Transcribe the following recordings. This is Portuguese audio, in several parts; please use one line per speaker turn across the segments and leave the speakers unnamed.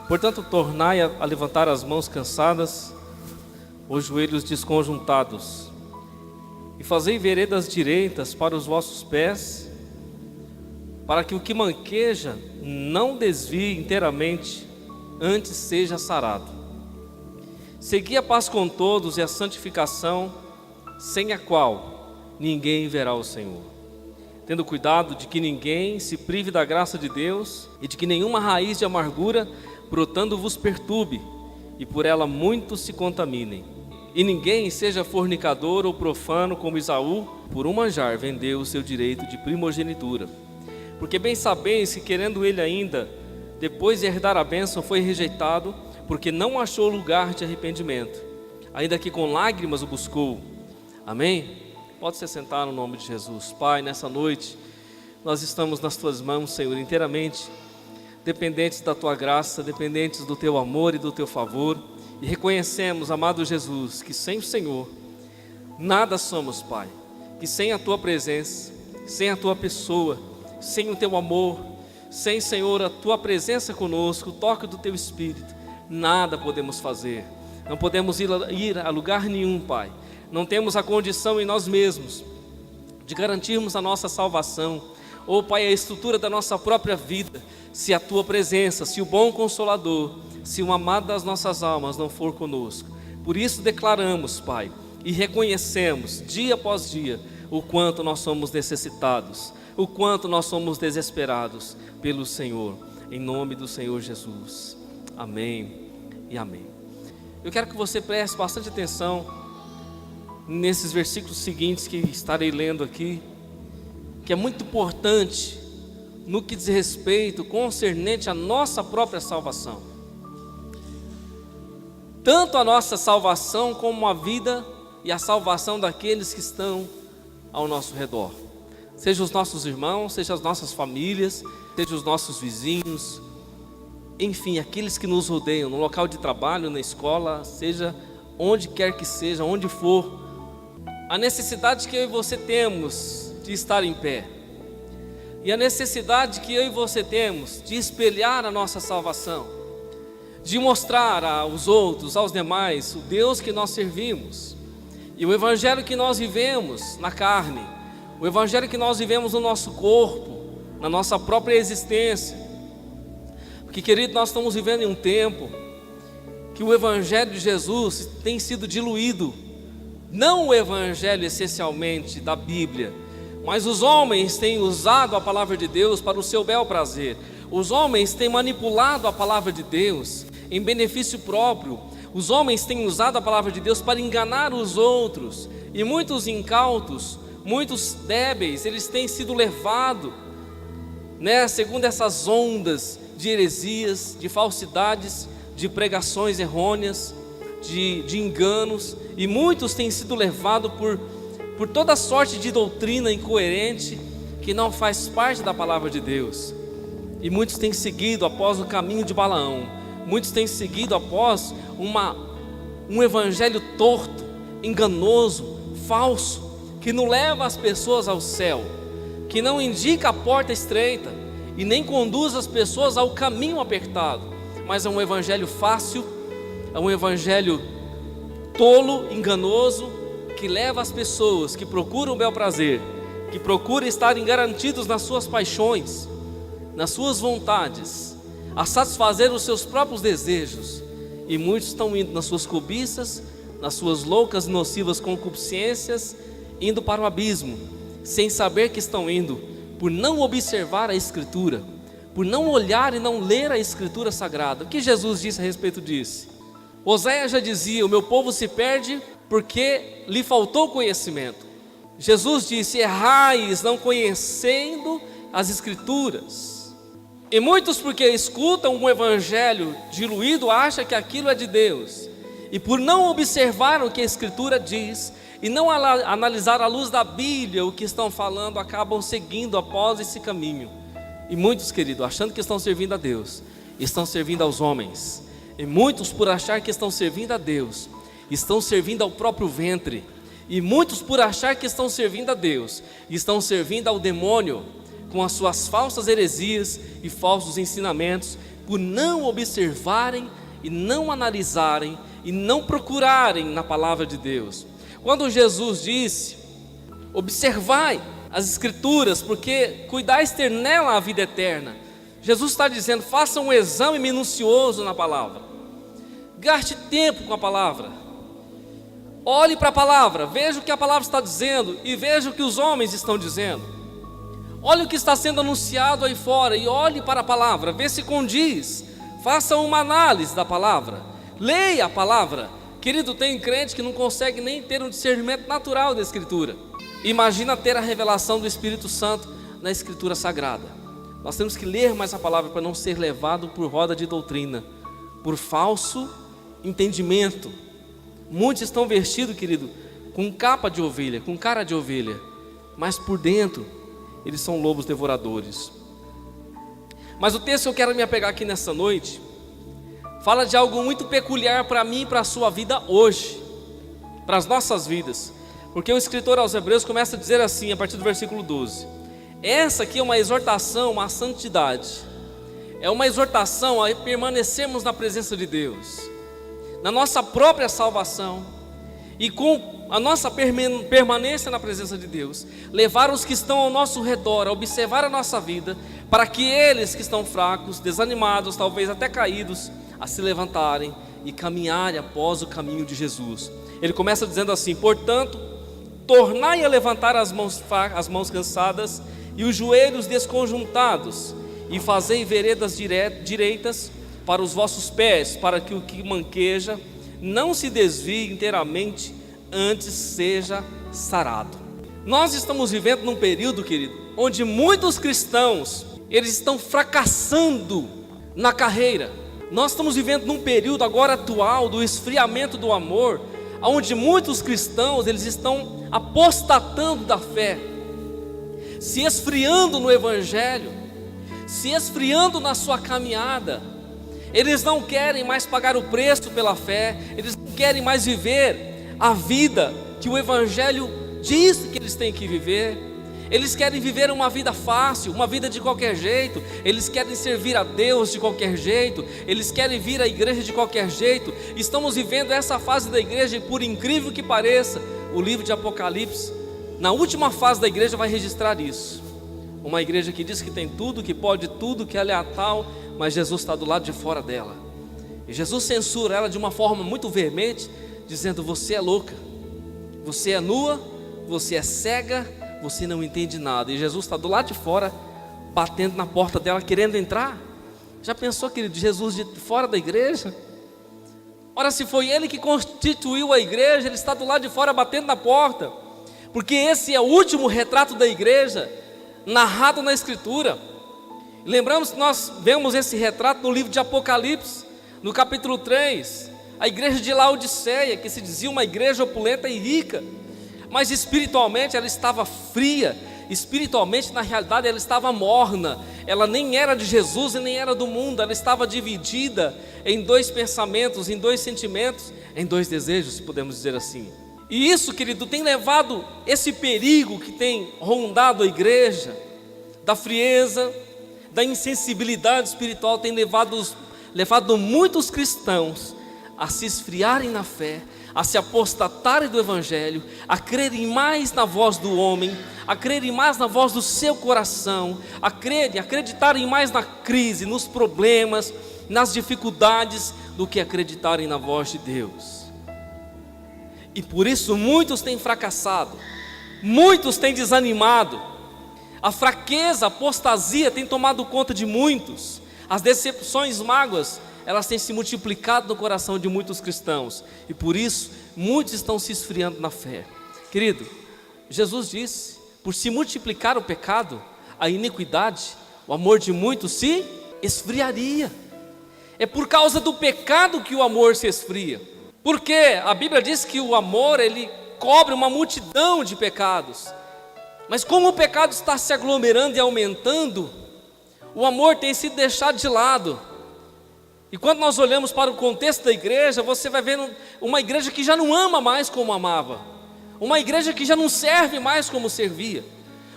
Portanto, tornai a levantar as mãos cansadas, os joelhos desconjuntados, e fazei veredas direitas para os vossos pés, para que o que manqueja não desvie inteiramente, antes seja sarado. Segui a paz com todos e a santificação, sem a qual ninguém verá o Senhor. Tendo cuidado de que ninguém se prive da graça de Deus e de que nenhuma raiz de amargura brotando vos perturbe e por ela muitos se contaminem. E ninguém seja fornicador ou profano como Esaú, por um manjar vendeu o seu direito de primogenitura. Porque bem sabeis que querendo ele ainda, depois de herdar a bênção, foi rejeitado, porque não achou lugar de arrependimento, ainda que com lágrimas o buscou. Amém? Pode se sentar no nome de Jesus. Pai, nessa noite, nós estamos nas Tuas mãos, Senhor, inteiramente dependentes da Tua graça, dependentes do Teu amor e do Teu favor, e reconhecemos, amado Jesus, que sem o Senhor, nada somos, Pai, que sem a Tua presença, sem a Tua pessoa, sem o Teu amor, sem, Senhor, a Tua presença conosco, o toque do Teu Espírito, nada podemos fazer, não podemos ir a lugar nenhum, Pai. Não temos a condição em nós mesmos de garantirmos a nossa salvação, ou Pai, a estrutura da nossa própria vida, se a Tua presença, se o bom Consolador, se o amado das nossas almas não for conosco. Por isso declaramos, Pai, e reconhecemos dia após dia o quanto nós somos necessitados, o quanto nós somos desesperados pelo Senhor, em nome do Senhor Jesus. Amém e amém. Eu quero que você preste bastante atenção nesses versículos seguintes que estarei lendo aqui, que é muito importante no que diz respeito concernente à nossa própria salvação, tanto a nossa salvação como a vida e a salvação daqueles que estão ao nosso redor, seja os nossos irmãos, seja as nossas famílias, seja os nossos vizinhos, enfim, aqueles que nos rodeiam, no local de trabalho, na escola, seja onde quer que seja, onde for. A necessidade que eu e você temos de estar em pé, e a necessidade que eu e você temos de espelhar a nossa salvação, de mostrar aos outros, aos demais, o Deus que nós servimos, e o Evangelho que nós vivemos na carne, o Evangelho que nós vivemos no nosso corpo, na nossa própria existência. Porque, querido, nós estamos vivendo em um tempo que o Evangelho de Jesus tem sido diluído. Não o Evangelho essencialmente da Bíblia, mas os homens têm usado a palavra de Deus para o seu bel prazer. Os homens têm manipulado a palavra de Deus em benefício próprio. Os homens têm usado a palavra de Deus para enganar os outros. E muitos incautos, muitos débeis, eles têm sido levados, segundo essas ondas de heresias, de falsidades, de pregações errôneas, de enganos, e muitos têm sido levados por toda sorte de doutrina incoerente que não faz parte da palavra de Deus. E muitos têm seguido após o caminho de Balaão, muitos têm seguido após um evangelho torto, enganoso, falso, que não leva as pessoas ao céu, que não indica a porta estreita e nem conduz as pessoas ao caminho apertado, mas é um evangelho fácil, é um evangelho tolo, enganoso, que leva as pessoas que procuram o bel prazer, que procuram estarem garantidos nas suas paixões, nas suas vontades, a satisfazer os seus próprios desejos. E muitos estão indo nas suas cobiças, nas suas loucas e nocivas concupiscências, indo para o abismo, sem saber que estão indo, por não observar a Escritura, por não olhar e não ler a Escritura Sagrada. O que Jesus disse a respeito disso? Oséias já dizia: o meu povo se perde porque lhe faltou conhecimento. Jesus disse: errais não conhecendo as Escrituras. E muitos, porque escutam um evangelho diluído, acham que aquilo é de Deus, e por não observar o que a Escritura diz, e não analisar à luz da Bíblia o que estão falando, acabam seguindo após esse caminho. E muitos, querido, achando que estão servindo a Deus, estão servindo aos homens. E muitos, por achar que estão servindo a Deus, estão servindo ao próprio ventre. E muitos, por achar que estão servindo a Deus, estão servindo ao demônio, com as suas falsas heresias e falsos ensinamentos por não observarem e não analisarem e não procurarem na palavra de Deus. Quando Jesus disse: observai as Escrituras, porque cuidais ter nela a vida eterna, Jesus está dizendo: faça um exame minucioso na palavra, gaste tempo com a palavra, olhe para a palavra, veja o que a palavra está dizendo e veja o que os homens estão dizendo. Olhe o que está sendo anunciado aí fora e olhe para a palavra, vê se condiz. Faça uma análise da palavra, leia a palavra. Querido, tem crente que não consegue nem ter um discernimento natural da Escritura. Imagina ter a revelação do Espírito Santo na Escritura Sagrada. Nós temos que ler mais a palavra para não ser levado por roda de doutrina, por falso entendimento. Muitos estão vestidos, querido, com capa de ovelha, com cara de ovelha, mas por dentro eles são lobos devoradores. Mas o texto que eu quero me apegar aqui nessa noite fala de algo muito peculiar para mim e para a sua vida hoje, para as nossas vidas, porque o escritor aos Hebreus começa a dizer assim, a partir do versículo 12: essa aqui é uma exortação à santidade, é uma exortação a permanecermos na presença de Deus, na nossa própria salvação, e com a nossa permanência na presença de Deus, levar os que estão ao nosso redor a observar a nossa vida, para que eles que estão fracos, desanimados, talvez até caídos, a se levantarem e caminharem após o caminho de Jesus. Ele começa dizendo assim: portanto, tornai a levantar as mãos cansadas e os joelhos desconjuntados, e fazei veredas direitas para os vossos pés, para que o que manqueja não se desvie inteiramente, antes seja sarado. Nós estamos vivendo num período, querido, onde muitos cristãos, eles estão fracassando na carreira. Nós estamos vivendo num período agora atual do esfriamento do amor, onde muitos cristãos, eles estão apostatando da fé, se esfriando no Evangelho, se esfriando na sua caminhada. Eles não querem mais pagar o preço pela fé, eles não querem mais viver a vida que o Evangelho diz que eles têm que viver. Eles querem viver uma vida fácil, uma vida de qualquer jeito. Eles querem servir a Deus de qualquer jeito. Eles querem vir à igreja de qualquer jeito. Estamos vivendo essa fase da igreja, e por incrível que pareça, o livro de Apocalipse, na última fase da igreja, vai registrar isso. Uma igreja que diz que tem tudo, que pode tudo, que ela é a tal, mas Jesus está do lado de fora dela. E Jesus censura ela de uma forma muito veemente, dizendo: você é louca, você é nua, você é cega, você não entende nada. E Jesus está do lado de fora, batendo na porta dela, querendo entrar. Já pensou, querido, Jesus de fora da igreja? Ora, se foi Ele que constituiu a igreja, Ele está do lado de fora batendo na porta, porque esse é o último retrato da igreja narrado na Escritura. Lembramos que nós vemos esse retrato no livro de Apocalipse, no capítulo 3, a igreja de Laodiceia, que se dizia uma igreja opulenta e rica, mas espiritualmente ela estava fria, espiritualmente na realidade ela estava morna, ela nem era de Jesus e nem era do mundo, ela estava dividida em dois pensamentos, em dois sentimentos, em dois desejos, se podemos dizer assim. E isso, querido, tem levado esse perigo que tem rondado a igreja, da frieza, da insensibilidade espiritual, tem levado muitos cristãos a se esfriarem na fé, a se apostatarem do Evangelho, a crerem mais na voz do homem, a crerem mais na voz do seu coração, a acreditarem mais na crise, nos problemas, nas dificuldades, do que acreditarem na voz de Deus. E por isso muitos têm fracassado, muitos têm desanimado, a fraqueza, a apostasia tem tomado conta de muitos, as decepções, mágoas, elas têm se multiplicado no coração de muitos cristãos, e por isso muitos estão se esfriando na fé. Querido, Jesus disse: por se multiplicar o pecado, a iniquidade, o amor de muitos se esfriaria. É por causa do pecado que o amor se esfria, porque a Bíblia diz que o amor, ele cobre uma multidão de pecados, mas como o pecado está se aglomerando e aumentando, o amor tem sido deixado de lado. E quando nós olhamos para o contexto da igreja, você vai vendo uma igreja que já não ama mais como amava, uma igreja que já não serve mais como servia,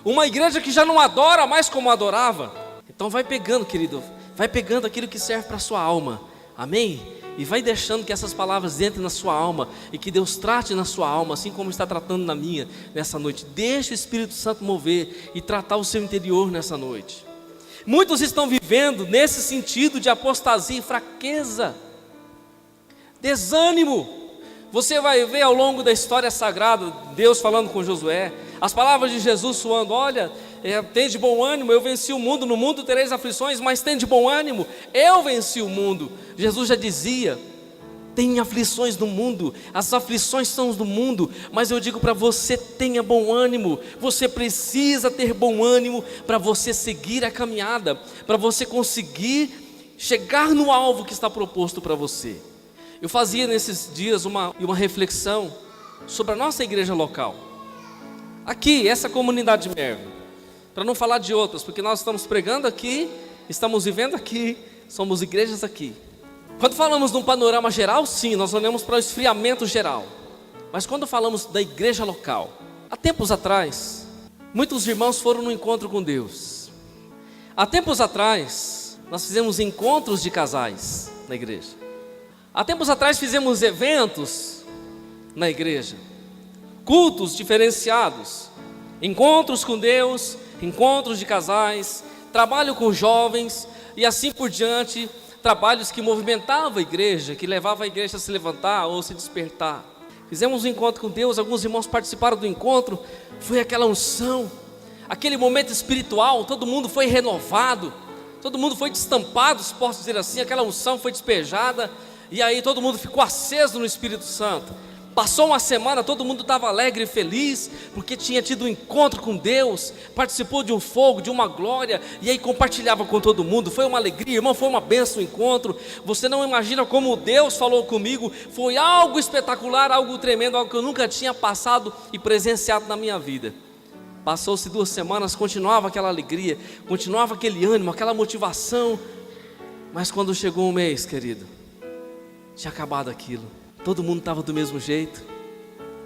uma igreja que já não adora mais como adorava. Então vai pegando, querido, Vai pegando aquilo que serve para a sua alma, amém? E vai deixando que essas palavras entrem na sua alma e que Deus trate na sua alma, assim como está tratando na minha nessa noite. Deixe o Espírito Santo mover e tratar o seu interior nessa noite. Muitos estão vivendo nesse sentido de apostasia e fraqueza, desânimo. Você vai ver ao longo da história sagrada, Deus falando com Josué, as palavras de Jesus soando: olha, tem de bom ânimo, eu venci o mundo, no mundo tereis aflições, mas tem de bom ânimo, eu venci o mundo. Jesus já dizia: tem aflições no mundo, as aflições são do mundo, mas eu digo para você, tenha bom ânimo. Você precisa ter bom ânimo para você seguir a caminhada, para você conseguir chegar no alvo que está proposto para você. Eu fazia nesses dias uma reflexão sobre a nossa igreja local, aqui, essa comunidade Merve, para não falar de outras, porque nós estamos pregando aqui, estamos vivendo aqui, somos igrejas aqui. Quando falamos num panorama geral, sim, nós olhamos para o esfriamento geral. Mas quando falamos da igreja local, há tempos atrás, muitos irmãos foram no encontro com Deus. Há tempos atrás, nós fizemos encontros de casais na igreja. Há tempos atrás fizemos eventos na igreja, cultos diferenciados, encontros com Deus, encontros de casais, trabalho com jovens e assim por diante. Trabalhos que movimentavam a igreja, que levavam a igreja a se levantar ou se despertar. Fizemos um encontro com Deus, alguns irmãos participaram do encontro. Foi aquela unção, aquele momento espiritual, todo mundo foi renovado, todo mundo foi destampado, se posso dizer assim, aquela unção foi despejada, e aí todo mundo ficou aceso no Espírito Santo. Passou uma semana, todo mundo estava alegre e feliz, porque tinha tido um encontro com Deus, participou de um fogo, de uma glória, e aí compartilhava com todo mundo. Foi uma alegria, irmão, foi uma bênção o encontro. Você não imagina como Deus falou comigo, foi algo espetacular, algo tremendo, algo que eu nunca tinha passado e presenciado na minha vida. Passou-se 2 semanas, continuava aquela alegria, continuava aquele ânimo, aquela motivação, mas quando chegou um mês, querido, tinha acabado aquilo. Todo mundo estava do mesmo jeito,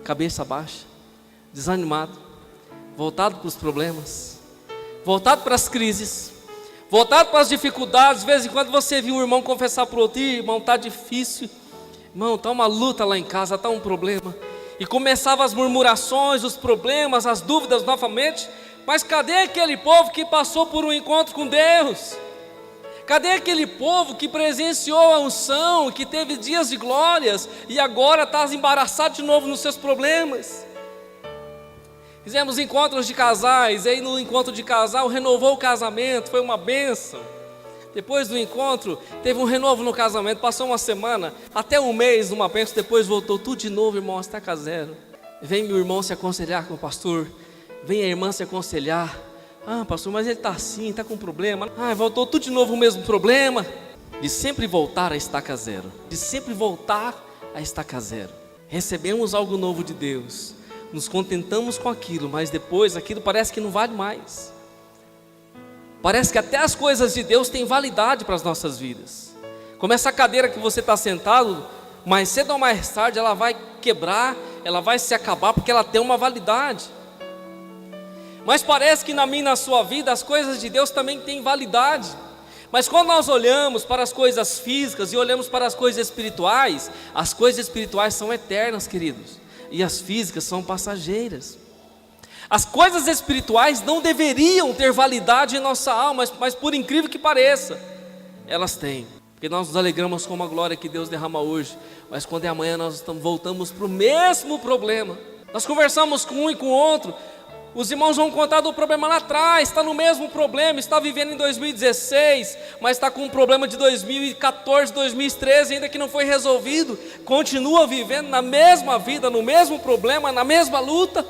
cabeça baixa, desanimado, voltado para os problemas, voltado para as crises, voltado para as dificuldades. De vez em quando você viu um irmão confessar para o outro: irmão, está difícil, irmão, está uma luta lá em casa, está um problema. E começavam as murmurações, os problemas, as dúvidas novamente. Mas cadê aquele povo que passou por um encontro com Deus? Cadê aquele povo que presenciou a unção, que teve dias de glórias e agora está embaraçado de novo nos seus problemas? Fizemos encontros de casais, e aí no encontro de casal renovou o casamento, foi uma bênção. Depois do encontro teve um renovo no casamento, passou uma semana, até um mês, uma bênção, depois voltou tudo de novo, irmão, estaca zero. Vem meu irmão se aconselhar com o pastor, vem a irmã se aconselhar. Ah, pastor, mas ele está assim, está com problema. Ah, voltou tudo de novo o mesmo problema. De sempre voltar a estaca zero. De sempre voltar a estaca zero. Recebemos algo novo de Deus, nos contentamos com aquilo, mas depois aquilo parece que não vale mais. Parece que até as coisas de Deus têm validade para as nossas vidas. Como essa cadeira que você está sentado, mais cedo ou mais tarde ela vai quebrar, ela vai se acabar, porque ela tem uma validade. Mas parece que na minha e na sua vida as coisas de Deus também têm validade. Mas quando nós olhamos para as coisas físicas e olhamos para as coisas espirituais, as coisas espirituais são eternas, queridos, e as físicas são passageiras. As coisas espirituais não deveriam ter validade em nossa alma, mas por incrível que pareça, elas têm. Porque nós nos alegramos com a glória que Deus derrama hoje, mas quando é amanhã nós voltamos para o mesmo problema. Nós conversamos com um e com o outro. Os irmãos vão contar do problema lá atrás, está no mesmo problema, está vivendo em 2016, mas está com um problema de 2014, 2013, ainda que não foi resolvido, continua vivendo na mesma vida, no mesmo problema, na mesma luta,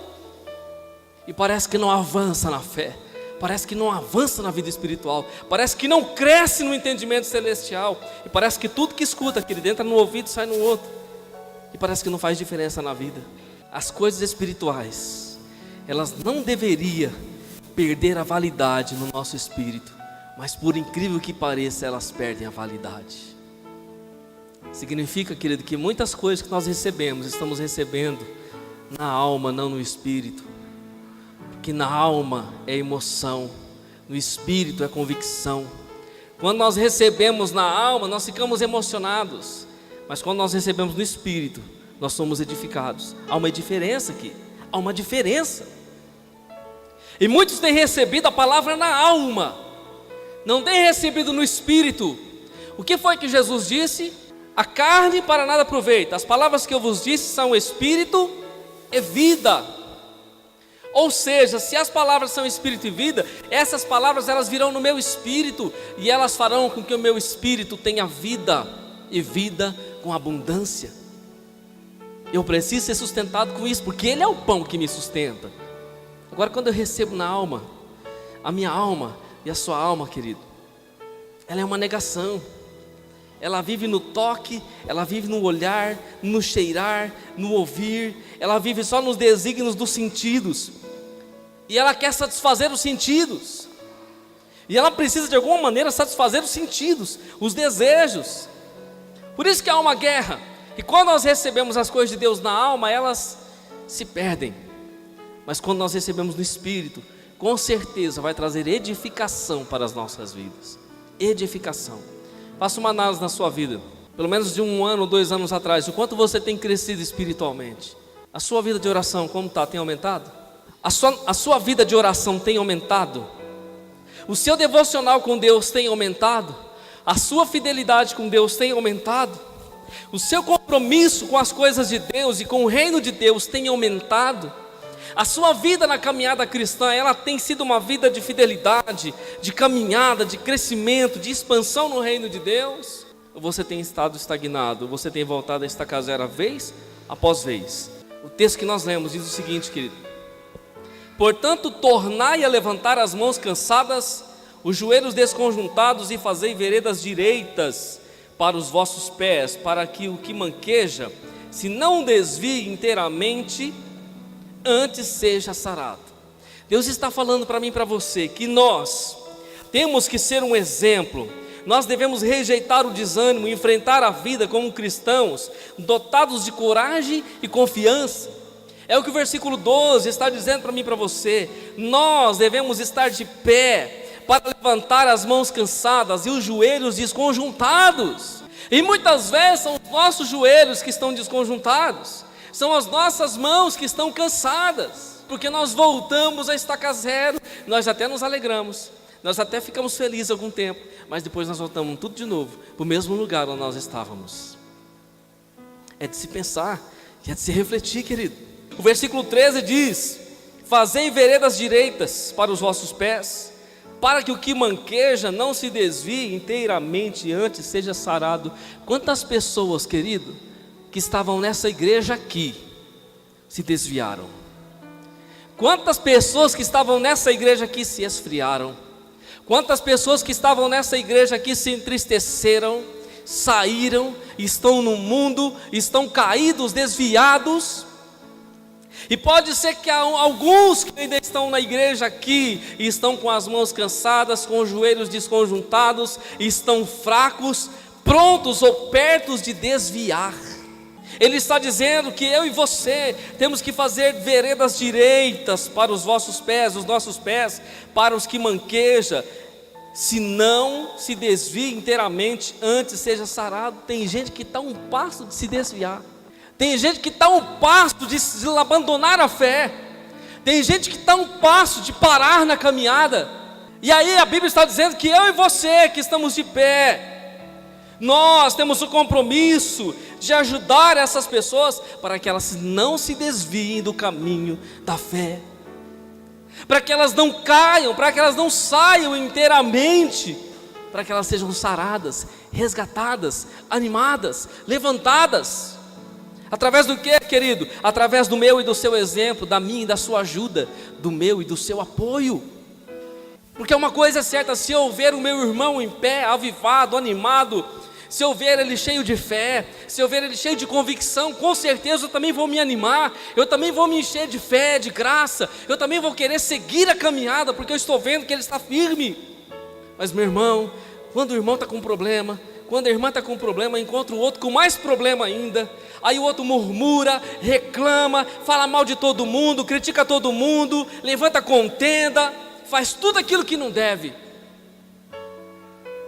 e parece que não avança na fé, parece que não avança na vida espiritual, parece que não cresce no entendimento celestial, e parece que tudo que escuta, que ele entra no ouvido e sai no outro, e parece que não faz diferença na vida. As coisas espirituais, elas não deveriam perder a validade no nosso espírito, mas por incrível que pareça, elas perdem a validade. Significa, querido, que muitas coisas que nós recebemos, estamos recebendo na alma, não no espírito. Porque na alma é emoção, no espírito é convicção. Quando nós recebemos na alma, nós ficamos emocionados, mas quando nós recebemos no espírito, nós somos edificados. Há uma diferença aqui, há uma diferença. E muitos têm recebido a palavra na alma, não têm recebido no espírito. O que foi que Jesus disse? A carne para nada aproveita, as palavras que eu vos disse são espírito e vida. Ou seja, se as palavras são espírito e vida, essas palavras elas virão no meu espírito, e elas farão com que o meu espírito tenha vida, e vida com abundância. Eu preciso ser sustentado com isso, porque Ele é o pão que me sustenta. Agora, quando eu recebo na alma, a minha alma e a sua alma, querido, ela é uma negação. Ela vive no toque, ela vive no olhar, no cheirar, no ouvir. Ela vive só nos desígnios dos sentidos. E ela quer satisfazer os sentidos. E ela precisa de alguma maneira satisfazer os sentidos, os desejos. Por isso que há uma guerra. E quando nós recebemos as coisas de Deus na alma, elas se perdem. Mas quando nós recebemos no Espírito, com certeza vai trazer edificação para as nossas vidas. Edificação. Faça uma análise na sua vida, pelo menos de 1 ano ou 2 anos atrás, o quanto você tem crescido espiritualmente. A sua vida de oração, como está? Tem aumentado? A sua vida de oração tem aumentado? O seu devocional com Deus tem aumentado? A sua fidelidade com Deus tem aumentado? O seu compromisso com as coisas de Deus e com o reino de Deus tem aumentado? A sua vida na caminhada cristã, ela tem sido uma vida de fidelidade, de caminhada, de crescimento, de expansão no reino de Deus? Ou você tem estado estagnado? Ou você tem voltado a estacar zero vez após vez? O texto que nós lemos diz o seguinte, querido: portanto, tornai a levantar as mãos cansadas, os joelhos desconjuntados, e fazei veredas direitas para os vossos pés, para que o que manqueja se não desvie inteiramente, antes seja sarado. Deus está falando para mim e para você que nós temos que ser um exemplo. Nós devemos rejeitar o desânimo, enfrentar a vida como cristãos, dotados de coragem e confiança. É o que o versículo 12 está dizendo para mim e para você. Nós devemos estar de pé para levantar as mãos cansadas e os joelhos desconjuntados. E muitas vezes são os nossos joelhos que estão desconjuntados, são as nossas mãos que estão cansadas, porque nós voltamos a estacar zero. Nós até nos alegramos, nós até ficamos felizes algum tempo, mas depois nós voltamos tudo de novo para o mesmo lugar onde nós estávamos. É de se pensar, é de se refletir, querido. O versículo 13 diz: fazei veredas direitas para os vossos pés, para que o que manqueja não se desvie inteiramente, antes seja sarado. Quantas pessoas, querido, que estavam nessa igreja aqui, se desviaram? Quantas pessoas que estavam nessa igreja aqui se esfriaram? Quantas pessoas que estavam nessa igreja aqui se entristeceram, saíram, estão no mundo, estão caídos, desviados? E pode ser que há alguns que ainda estão na igreja aqui e estão com as mãos cansadas, com os joelhos desconjuntados, estão fracos, prontos ou perto de desviar. Ele está dizendo que eu e você temos que fazer veredas direitas para os vossos pés, os nossos pés, para os que manqueja, se não se desvie inteiramente, antes seja sarado. Tem gente que está a um passo de se desviar, tem gente que está a um passo de abandonar a fé, tem gente que está a um passo de parar na caminhada. E aí a Bíblia está dizendo que eu e você que estamos de pé, nós temos o compromisso de ajudar essas pessoas para que elas não se desviem do caminho da fé, para que elas não caiam, para que elas não saiam inteiramente, para que elas sejam saradas, resgatadas, animadas, levantadas. Através do que, querido? Através do meu e do seu exemplo, da minha e da sua ajuda, do meu e do seu apoio. Porque uma coisa é certa: se eu ver o meu irmão em pé, avivado, animado, se eu ver ele cheio de fé, se eu ver ele cheio de convicção, com certeza eu também vou me animar, eu também vou me encher de fé, de graça, eu também vou querer seguir a caminhada, porque eu estou vendo que ele está firme. Mas meu irmão, quando o irmão está com problema, quando a irmã está com problema, encontra o outro com mais problema ainda, aí o outro murmura, reclama, fala mal de todo mundo, critica todo mundo, levanta contenda, faz tudo aquilo que não deve.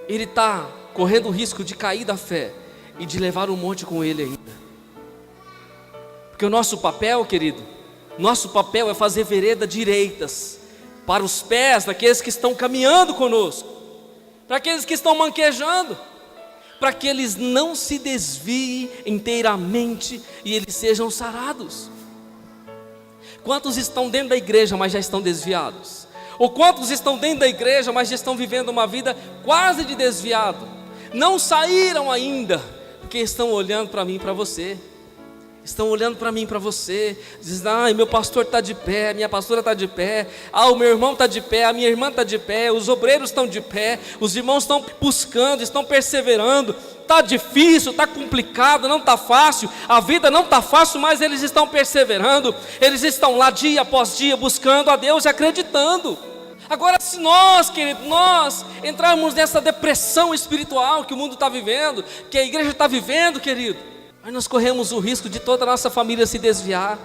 ele está correndo o risco de cair da fé e de levar um monte com ele ainda. Porque o nosso papel, querido, nosso papel é fazer vereda direitas para os pés daqueles que estão caminhando conosco, para aqueles que estão manquejando, para que eles não se desviem inteiramente e eles sejam sarados. Quantos estão dentro da igreja, mas já estão desviados? Ou quantos estão dentro da igreja, mas já estão vivendo uma vida quase de desviado? Não saíram ainda, porque estão olhando para mim e para você. Estão olhando para mim e para você, dizendo: ai, meu pastor está de pé, minha pastora está de pé, o meu irmão está de pé, a minha irmã está de pé, os obreiros estão de pé, os irmãos estão buscando, estão perseverando. Está difícil, está complicado, não está fácil, a vida não está fácil, mas eles estão perseverando, eles estão lá dia após dia buscando a Deus e acreditando. Agora, se nós, querido, nós entrarmos nessa depressão espiritual que o mundo está vivendo, que a igreja está vivendo, querido, aí nós corremos o risco de toda a nossa família se desviar,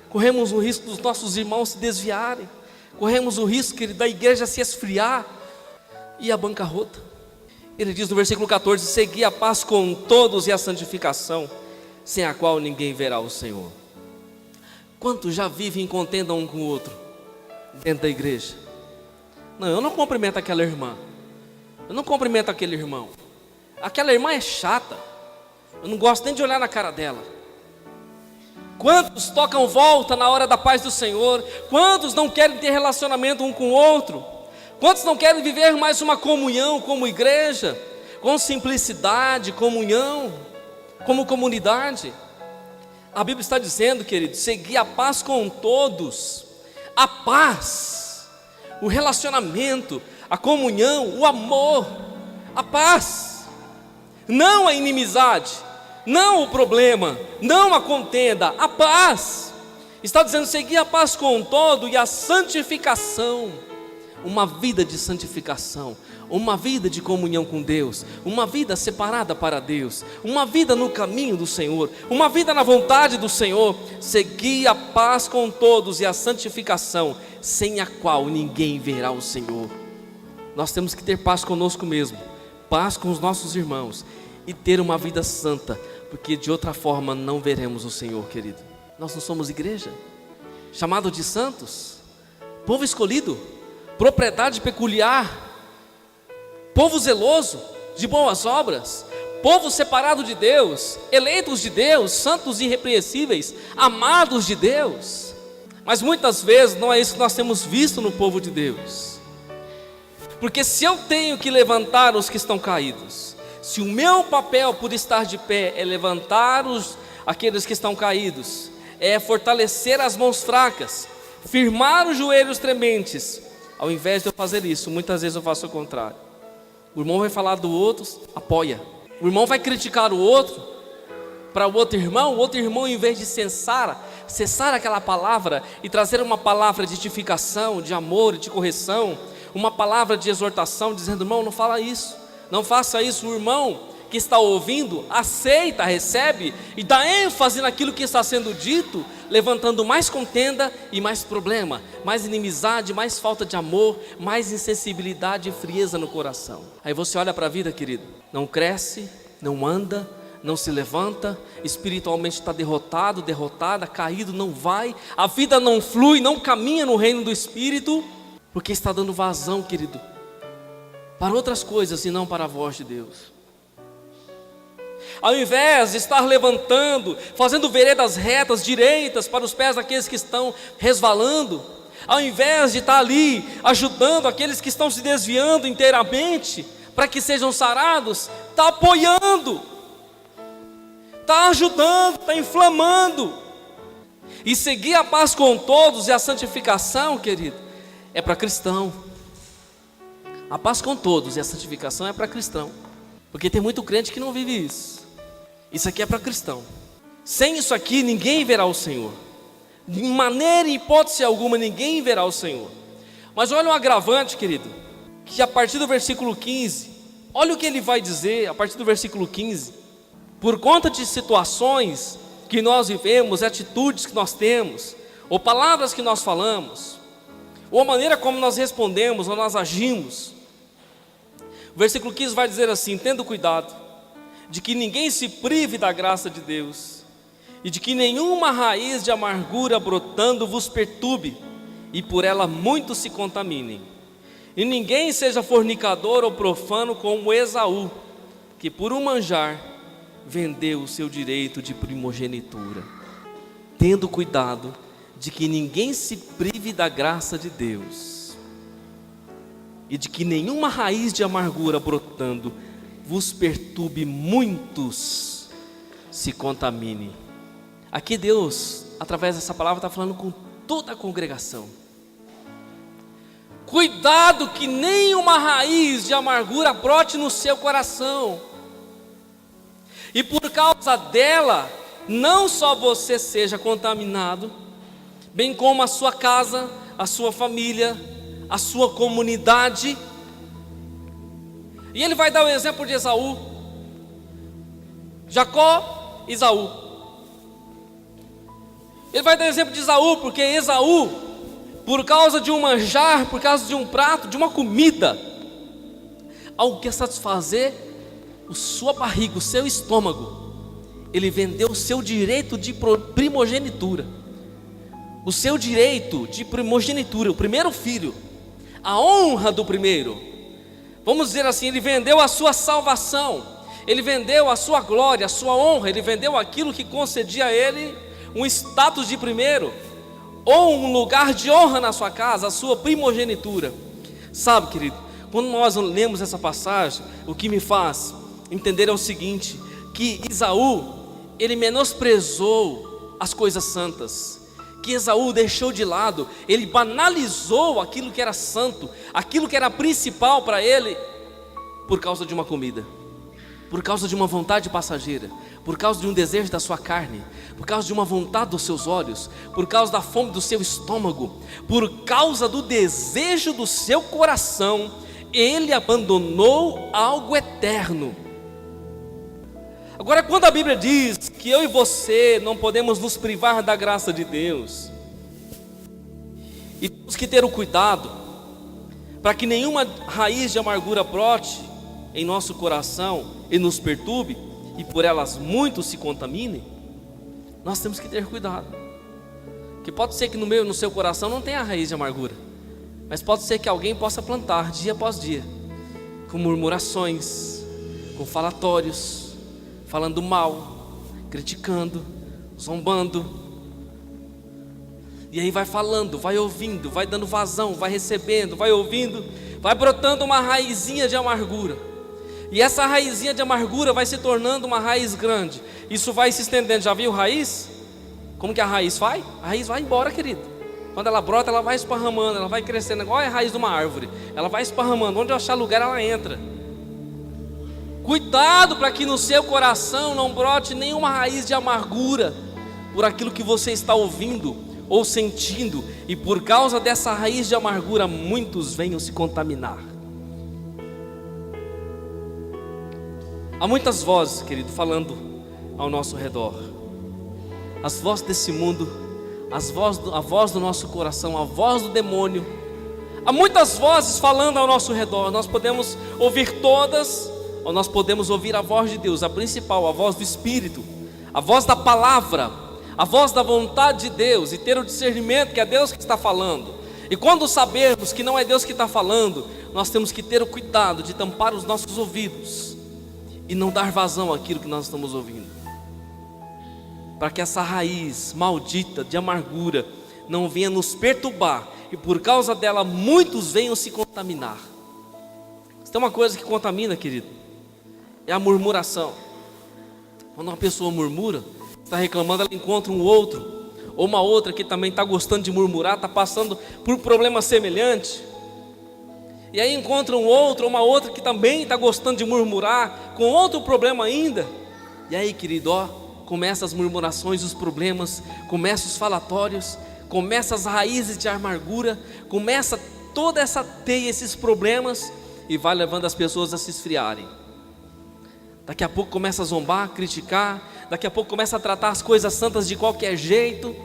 corremos o risco dos nossos irmãos se desviarem, corremos o risco, querido, da igreja se esfriar e a bancarrota. Ele diz no versículo 14: segui a paz com todos e a santificação, sem a qual ninguém verá o Senhor. Quantos já vivem em contenda um com o outro dentro da igreja? Não, eu não cumprimento aquela irmã, eu não cumprimento aquele irmão, aquela irmã é chata, eu não gosto nem de olhar na cara dela. Quantos tocam volta na hora da paz do Senhor? Quantos não querem ter relacionamento um com o outro? Quantos não querem viver mais uma comunhão como igreja, com simplicidade, comunhão, como comunidade? A Bíblia está dizendo, querido, seguir a paz com todos. A paz, o relacionamento, a comunhão, o amor, a paz, não a inimizade, não o problema, não a contenda, a paz. Está dizendo seguir a paz com todo e a santificação. Uma vida de santificação, uma vida de comunhão com Deus, uma vida separada para Deus, uma vida no caminho do Senhor, uma vida na vontade do Senhor. Seguir a paz com todos e a santificação, sem a qual ninguém verá o Senhor. Nós temos que ter paz conosco mesmo, paz com os nossos irmãos e ter uma vida santa, porque de outra forma não veremos o Senhor, querido. Nós não somos igreja, chamado de santos, povo escolhido, propriedade peculiar, povo zeloso de boas obras, povo separado de Deus, eleitos de Deus, santos irrepreensíveis, amados de Deus. Mas muitas vezes não é isso que nós temos visto no povo de Deus. Porque se eu tenho que levantar os que estão caídos, se o meu papel por estar de pé é levantar aqueles que estão caídos, é fortalecer as mãos fracas, firmar os joelhos trementes, ao invés de eu fazer isso, muitas vezes eu faço o contrário. O irmão vai falar do outro, apoia. O irmão vai criticar o outro, para o outro irmão, em vez de cessar aquela palavra e trazer uma palavra de edificação, de amor e de correção, uma palavra de exortação, dizendo: irmão, não fala isso, não faça isso. O irmão que está ouvindo, aceita, recebe e dá ênfase naquilo que está sendo dito, levantando mais contenda e mais problema, mais inimizade, mais falta de amor, mais insensibilidade e frieza no coração. Aí você olha para a vida, querido, não cresce, não anda, não se levanta, espiritualmente está derrotado, derrotada, caído, não vai, a vida não flui, não caminha no reino do Espírito, porque está dando vazão, querido, para outras coisas e não para a voz de Deus. Ao invés de estar levantando, fazendo veredas retas, direitas para os pés daqueles que estão resvalando, ao invés de estar ali ajudando aqueles que estão se desviando inteiramente para que sejam sarados, está apoiando, está ajudando, está inflamando. E seguir a paz com todos e a santificação, querido, é para cristão. A paz com todos e a santificação é para cristão, porque tem muito crente que não vive isso. Isso aqui é para cristão. Sem isso aqui ninguém verá o Senhor. De maneira e hipótese alguma ninguém verá o Senhor. Mas olha um agravante, querido, que a partir do versículo 15, olha o que ele vai dizer a partir do versículo 15. Por conta de situações que nós vivemos, atitudes que nós temos, ou palavras que nós falamos, ou a maneira como nós respondemos ou nós agimos, O versículo 15 vai dizer assim: tendo cuidado de que ninguém se prive da graça de Deus, e de que nenhuma raiz de amargura brotando vos perturbe, e por ela muitos se contaminem. E ninguém seja fornicador ou profano como Esaú, que por um manjar vendeu o seu direito de primogenitura. Tendo cuidado de que ninguém se prive da graça de Deus, e de que nenhuma raiz de amargura brotando vos perturbe, muitos se contamine. Aqui Deus, através dessa palavra, está falando com toda a congregação. Cuidado que nenhuma raiz de amargura brote no seu coração, e por causa dela, não só você seja contaminado, bem como a sua casa, a sua família, a sua comunidade. E ele vai dar o exemplo de Esaú, Jacó, Esaú. Ele vai dar o exemplo de Esaú, porque Esaú, por causa de um manjar, por causa de um prato, de uma comida, algo que quer satisfazer a sua barriga, o seu estômago, ele vendeu o seu direito de primogenitura, o seu direito de primogenitura, o primeiro filho, a honra do primeiro. Vamos dizer assim, ele vendeu a sua salvação, ele vendeu a sua glória, a sua honra, ele vendeu aquilo que concedia a ele um status de primeiro, ou um lugar de honra na sua casa, a sua primogenitura. Sabe, querido, quando nós lemos essa passagem, o que me faz entender é o seguinte: que Esaú, ele menosprezou as coisas santas, que Esaú deixou de lado, ele banalizou aquilo que era santo, aquilo que era principal para ele, por causa de uma comida, por causa de uma vontade passageira, por causa de um desejo da sua carne, por causa de uma vontade dos seus olhos, por causa da fome do seu estômago, por causa do desejo do seu coração, ele abandonou algo eterno. Agora, quando a Bíblia diz que eu e você não podemos nos privar da graça de Deus, e temos que ter o cuidado para que nenhuma raiz de amargura brote em nosso coração e nos perturbe, e por elas muitos se contaminem, nós temos que ter cuidado. Que pode ser que no seu coração não tenha a raiz de amargura, mas pode ser que alguém possa plantar dia após dia, com murmurações, com falatórios, falando mal, criticando, zombando. E aí vai falando, vai ouvindo, vai dando vazão, vai recebendo, vai ouvindo, vai brotando uma raizinha de amargura. E essa raizinha de amargura vai se tornando uma raiz grande. Isso vai se estendendo. Já viu raiz? Como que a raiz vai? A raiz vai embora, querido. Quando ela brota, ela vai esparramando, ela vai crescendo, igual a raiz de uma árvore. Ela vai esparramando, onde eu achar lugar ela entra. Cuidado para que no seu coração não brote nenhuma raiz de amargura por aquilo que você está ouvindo ou sentindo, e por causa dessa raiz de amargura muitos venham se contaminar. Há muitas vozes, querido, falando ao nosso redor. As vozes desse mundo, a voz do nosso coração, a voz do demônio. Há muitas vozes falando ao nosso redor. Nós podemos ouvir todas, ou nós podemos ouvir a voz de Deus, a principal, a voz do Espírito, a voz da palavra, a voz da vontade de Deus, e ter o discernimento que é Deus que está falando. E quando sabermos que não é Deus que está falando, nós temos que ter o cuidado de tampar os nossos ouvidos e não dar vazão àquilo que nós estamos ouvindo, para que essa raiz maldita de amargura não venha nos perturbar, e por causa dela muitos venham se contaminar. Se tem uma coisa que contamina, querido, é a murmuração. Quando uma pessoa murmura, está reclamando, ela encontra um outro, ou uma outra que também está gostando de murmurar, está passando por problema semelhante, e aí encontra um outro, ou uma outra que também está gostando de murmurar, com outro problema ainda. E aí, querido, começa as murmurações, os problemas, começa os falatórios, começa as raízes de amargura, começa toda essa teia, esses problemas, e vai levando as pessoas a se esfriarem. Daqui a pouco começa a zombar, criticar, daqui a pouco começa a tratar as coisas santas de qualquer jeito.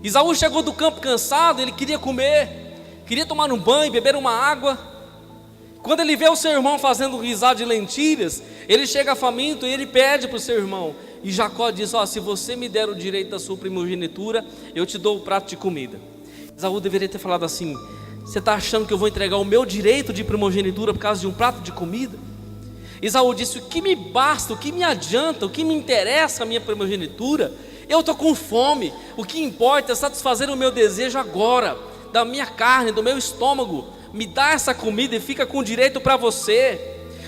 Esaú chegou do campo cansado, ele queria comer, queria tomar um banho, beber uma água, Quando ele vê o seu irmão fazendo guisado de lentilhas, ele chega faminto e ele pede para o seu irmão. E Jacó diz: se você me der o direito da sua primogenitura, eu te dou o prato de comida. Esaú deveria ter falado assim: você está achando que eu vou entregar o meu direito de primogenitura por causa de um prato de comida? Esaú disse: o que me basta, o que me adianta, o que me interessa a minha primogenitura? Eu estou com fome, o que importa é satisfazer o meu desejo agora, da minha carne, do meu estômago. Me dá essa comida e fica com direito para você.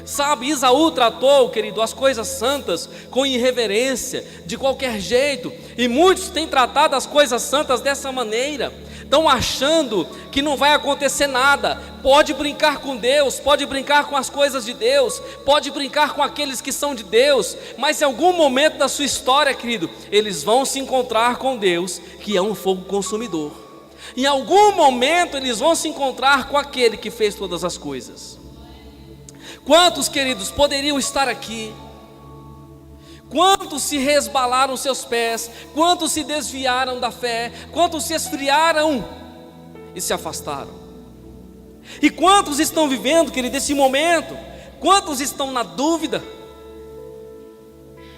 Sabe, Esaú tratou, querido, as coisas santas com irreverência, de qualquer jeito. E muitos têm tratado as coisas santas dessa maneira. Estão achando que não vai acontecer nada. Pode brincar com Deus, pode brincar com as coisas de Deus, pode brincar com aqueles que são de Deus, mas em algum momento da sua história, querido, eles vão se encontrar com Deus, que é um fogo consumidor. Em algum momento eles vão se encontrar com aquele que fez todas as coisas. Quantos, queridos, poderiam estar aqui? Quantos se resbalaram seus pés? Quantos se desviaram da fé? Quantos se esfriaram e se afastaram? E quantos estão vivendo, querido, esse momento? Quantos estão na dúvida?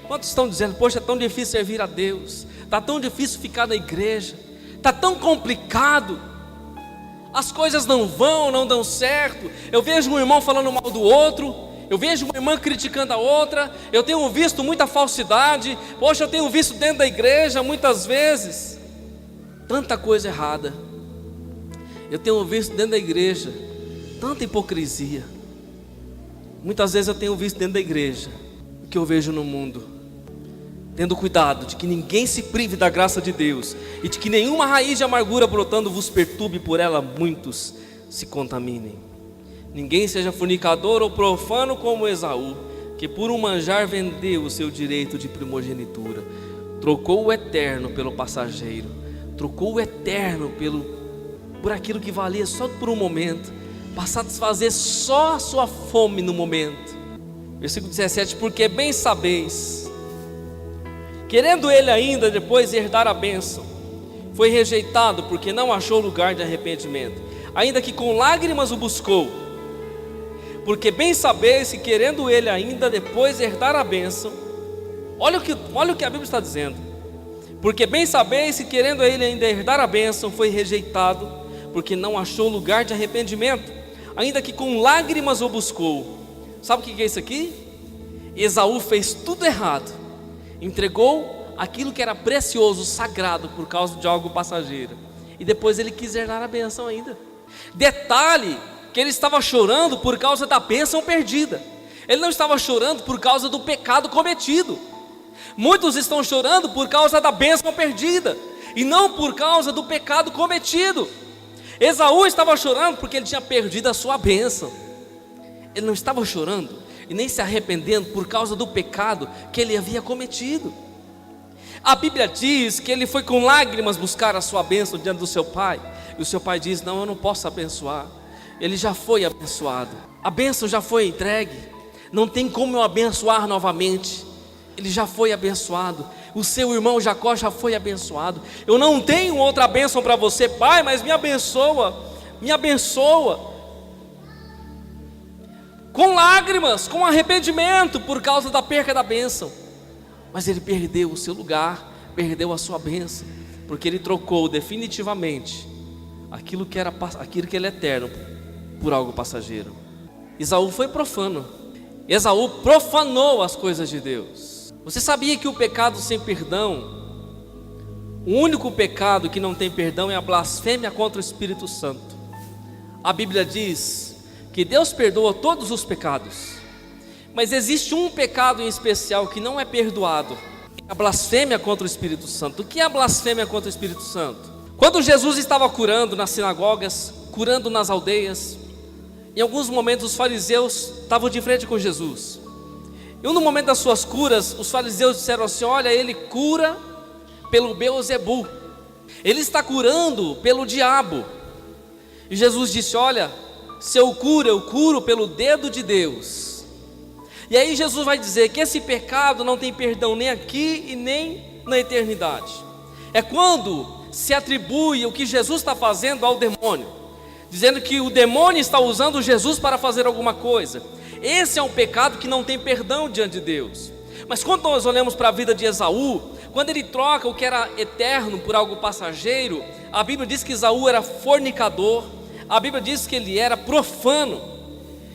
Quantos estão dizendo: poxa, é tão difícil servir a Deus, está tão difícil ficar na igreja, está tão complicado, as coisas não dão certo. Eu vejo um irmão falando mal do outro, eu vejo uma irmã criticando a outra, eu tenho visto muita falsidade. Poxa, eu tenho visto dentro da igreja muitas vezes tanta coisa errada. Eu tenho visto dentro da igreja tanta hipocrisia. Muitas vezes eu tenho visto dentro da igreja o que eu vejo no mundo. Tendo cuidado de que ninguém se prive da graça de Deus, e de que nenhuma raiz de amargura brotando vos perturbe, por ela muitos se contaminem. Ninguém seja fornicador ou profano como Esaú, que por um manjar vendeu o seu direito de primogenitura, trocou o eterno pelo passageiro, trocou o eterno por aquilo que valia só por um momento, para satisfazer só a sua fome no momento. Versículo 17: porque bem sabeis, querendo ele ainda depois herdar a bênção, foi rejeitado porque não achou lugar de arrependimento, ainda que com lágrimas o buscou. Porque bem sabeis que querendo ele ainda depois herdar a bênção, olha o que a Bíblia está dizendo. Porque bem sabeis que querendo ele ainda herdar a bênção, foi rejeitado porque não achou lugar de arrependimento, ainda que com lágrimas o buscou. Sabe o que é isso aqui? Esaú fez tudo errado, entregou aquilo que era precioso, sagrado, por causa de algo passageiro, e depois ele quis herdar a bênção ainda. Detalhe, que ele estava chorando por causa da bênção perdida, ele não estava chorando por causa do pecado cometido. Muitos estão chorando por causa da bênção perdida, e não por causa do pecado cometido. Esaú estava chorando porque ele tinha perdido a sua bênção. Ele não estava chorando e nem se arrependendo por causa do pecado que ele havia cometido. A Bíblia diz que ele foi com lágrimas buscar a sua bênção diante do seu pai, e o seu pai diz: não, eu não posso abençoar. Ele já foi abençoado, a bênção já foi entregue, não tem como eu abençoar novamente. Ele já foi abençoado, o seu irmão Jacó já foi abençoado. Eu não tenho outra bênção para você, pai, mas me abençoa, me abençoa. Com lágrimas, com arrependimento por causa da perca da bênção. Mas ele perdeu o seu lugar, perdeu a sua bênção, porque ele trocou definitivamente aquilo que ele é eterno por algo passageiro. Esaú foi profano. Esaú profanou as coisas de Deus. Você sabia que o pecado sem perdão, o único pecado que não tem perdão, é a blasfêmia contra o Espírito Santo? A Bíblia diz que Deus perdoa todos os pecados, mas existe um pecado em especial que não é perdoado: a blasfêmia contra o Espírito Santo. O que é a blasfêmia contra o Espírito Santo? Quando Jesus estava curando nas sinagogas, curando nas aldeias, em alguns momentos os fariseus estavam de frente com Jesus. E no momento das suas curas, os fariseus disseram assim: olha, ele cura pelo Beelzebu, ele está curando pelo diabo. E Jesus disse: olha, se eu curo pelo dedo de Deus. E aí Jesus vai dizer que esse pecado não tem perdão nem aqui e nem na eternidade. É quando se atribui o que Jesus está fazendo ao demônio. dizendo que o demônio está usando Jesus para fazer alguma coisa. Esse é um pecado que não tem perdão diante de Deus. Mas quando nós olhamos para a vida de Esaú, quando ele troca o que era eterno por algo passageiro, a Bíblia diz que Esaú era fornicador, a Bíblia diz que ele era profano.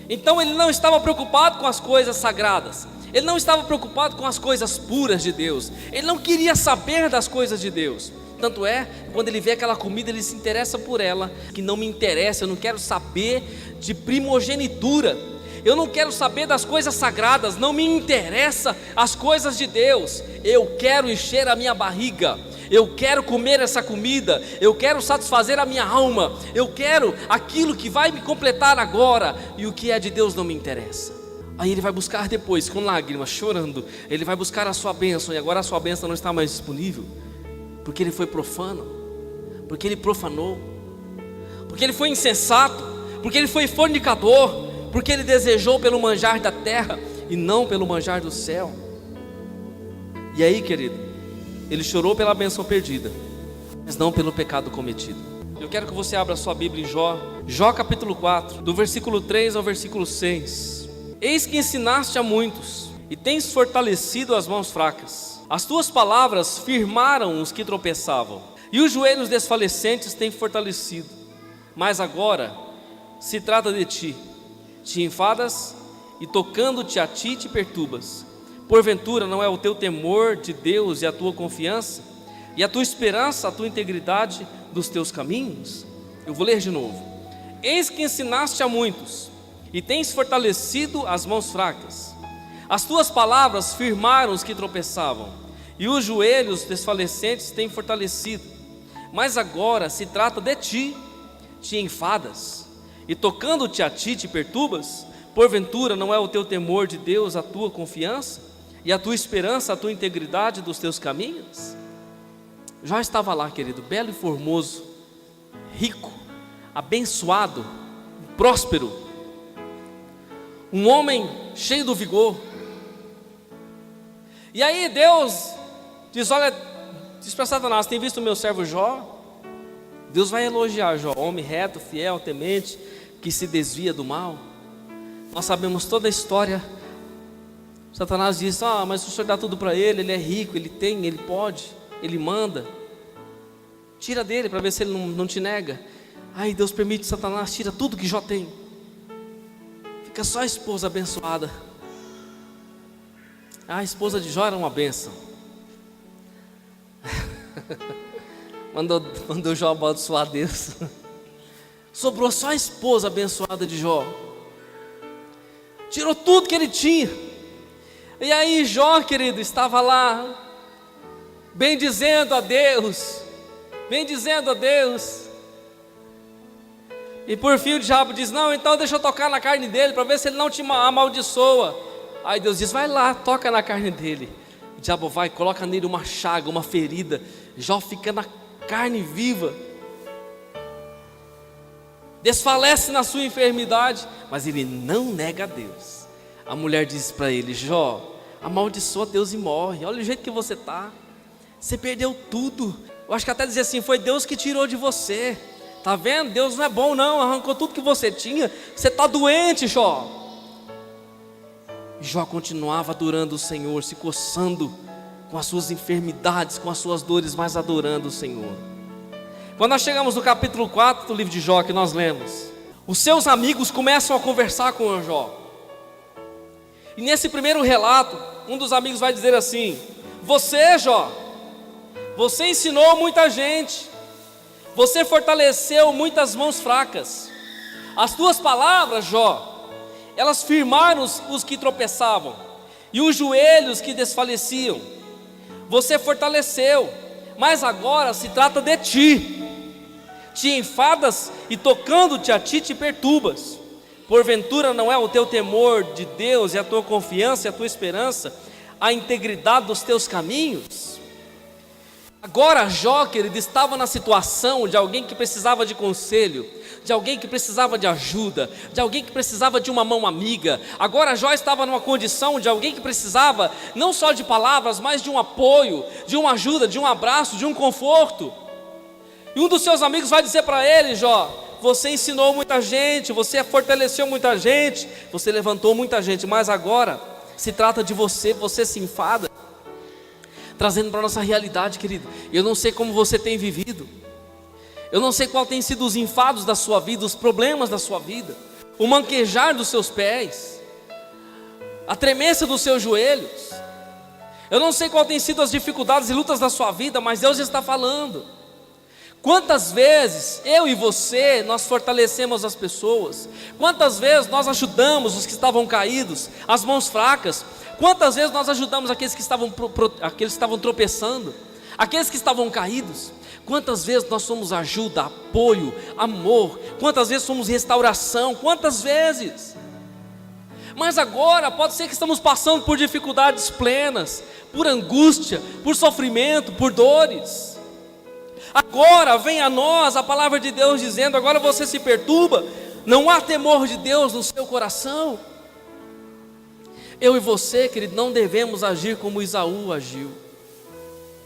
Então ele não estava preocupado com as coisas sagradas, ele não estava preocupado com as coisas puras de Deus, ele não queria saber das coisas de Deus. Tanto é, quando ele vê aquela comida, ele se interessa por ela, que não me interessa, eu não quero saber de primogenitura, eu não quero saber das coisas sagradas, não me interessa as coisas de Deus, eu quero encher a minha barriga, eu quero comer essa comida, eu quero satisfazer a minha alma, eu quero aquilo que vai me completar agora, e o que é de Deus não me interessa. Aí ele vai buscar depois, com lágrimas, chorando, ele vai buscar a sua bênção, e agora a sua bênção não está mais disponível, porque ele foi profano, porque ele profanou, porque ele foi insensato, porque ele foi fornicador, porque ele desejou pelo manjar da terra e não pelo manjar do céu. E aí, querido, ele chorou pela bênção perdida, mas não pelo pecado cometido. Eu quero que você abra a sua Bíblia em Jó capítulo 4, do versículo 3 ao versículo 6. Eis que ensinaste a muitos, e tens fortalecido as mãos fracas. As tuas palavras firmaram os que tropeçavam, e os joelhos desfalecentes têm fortalecido. Mas agora se trata de ti, te enfadas, e tocando-te a ti te perturbas. Porventura não é o teu temor de Deus e a tua confiança, e a tua esperança, a tua integridade dos teus caminhos? Eu vou ler de novo. Eis que ensinaste a muitos, e tens fortalecido as mãos fracas. As tuas palavras firmaram os que tropeçavam, e os joelhos desfalecentes têm fortalecido. Mas agora se trata de ti, te enfadas, e tocando-te a ti te perturbas. Porventura não é o teu temor de Deus a tua confiança, e a tua esperança, a tua integridade dos teus caminhos? Jó estava lá, querido, belo e formoso, rico, abençoado, próspero, um homem cheio do vigor. E aí Deus diz: olha, diz para Satanás: tem visto o meu servo Jó? Deus vai elogiar Jó, homem reto, fiel, temente, que se desvia do mal. Nós sabemos toda a história. Satanás diz: mas o Senhor dá tudo para ele é rico, ele tem, ele pode, ele manda. Tira dele para ver se ele não te nega. Aí Deus permite Satanás, tira tudo que Jó tem. Fica só a esposa abençoada. A esposa de Jó era uma bênção. Mandou Jó abençoar Deus. Sobrou só a esposa abençoada de Jó. Tirou tudo que ele tinha. E aí Jó, querido, estava lá, bendizendo a Deus, bendizendo a Deus. E por fim o diabo diz: não, então deixa eu tocar na carne dele, para ver se ele não te amaldiçoa. Aí Deus diz: vai lá, toca na carne dele. O diabo vai, coloca nele uma chaga, uma ferida. Jó fica na carne viva, desfalece na sua enfermidade, mas ele não nega a Deus. A mulher diz para ele: Jó, amaldiçoa Deus e morre. Olha o jeito que você está, você perdeu tudo. Eu acho que até dizer assim: foi Deus que tirou de você. Tá vendo? Deus não é bom não, arrancou tudo que você tinha. Você está doente, Jó. Jó continuava adorando o Senhor, se coçando com as suas enfermidades, com as suas dores, mas adorando o Senhor. Quando nós chegamos no capítulo 4 do livro de Jó, que nós lemos, os seus amigos começam a conversar com o Jó. E nesse primeiro relato, um dos amigos vai dizer assim: você, Jó, você ensinou muita gente, você fortaleceu muitas mãos fracas. As tuas palavras, Jó, elas firmaram os que tropeçavam, e os joelhos que desfaleciam. Você fortaleceu, mas agora se trata de ti. Te enfadas e tocando-te a ti te perturbas. Porventura não é o teu temor de Deus e a tua confiança e a tua esperança, a integridade dos teus caminhos? Agora Jó, querido, estava na situação de alguém que precisava de conselho, de alguém que precisava de ajuda, de alguém que precisava de uma mão amiga. Agora Jó estava numa condição de alguém que precisava não só de palavras, mas de um apoio, de uma ajuda, de um abraço, de um conforto. E um dos seus amigos vai dizer para ele: Jó, você ensinou muita gente, você fortaleceu muita gente, você levantou muita gente, mas agora se trata de você, você se enfada, trazendo para a nossa realidade, querido. Eu não sei como você tem vivido, eu não sei qual tem sido os enfados da sua vida, os problemas da sua vida, o manquejar dos seus pés, a tremência dos seus joelhos. Eu não sei qual tem sido as dificuldades e lutas da sua vida, mas Deus está falando. Quantas vezes eu e você, nós fortalecemos as pessoas? Quantas vezes nós ajudamos os que estavam caídos, as mãos fracas? Quantas vezes nós ajudamos aqueles que estavam tropeçando, aqueles que estavam caídos? Quantas vezes nós somos ajuda, apoio, amor? Quantas vezes somos restauração? Quantas vezes? Mas agora pode ser que estamos passando por dificuldades plenas, por angústia, por sofrimento, por dores. Agora vem a nós a palavra de Deus dizendo: agora você se perturba, não há temor de Deus no seu coração. Eu e você, querido, não devemos agir como Esaú agiu.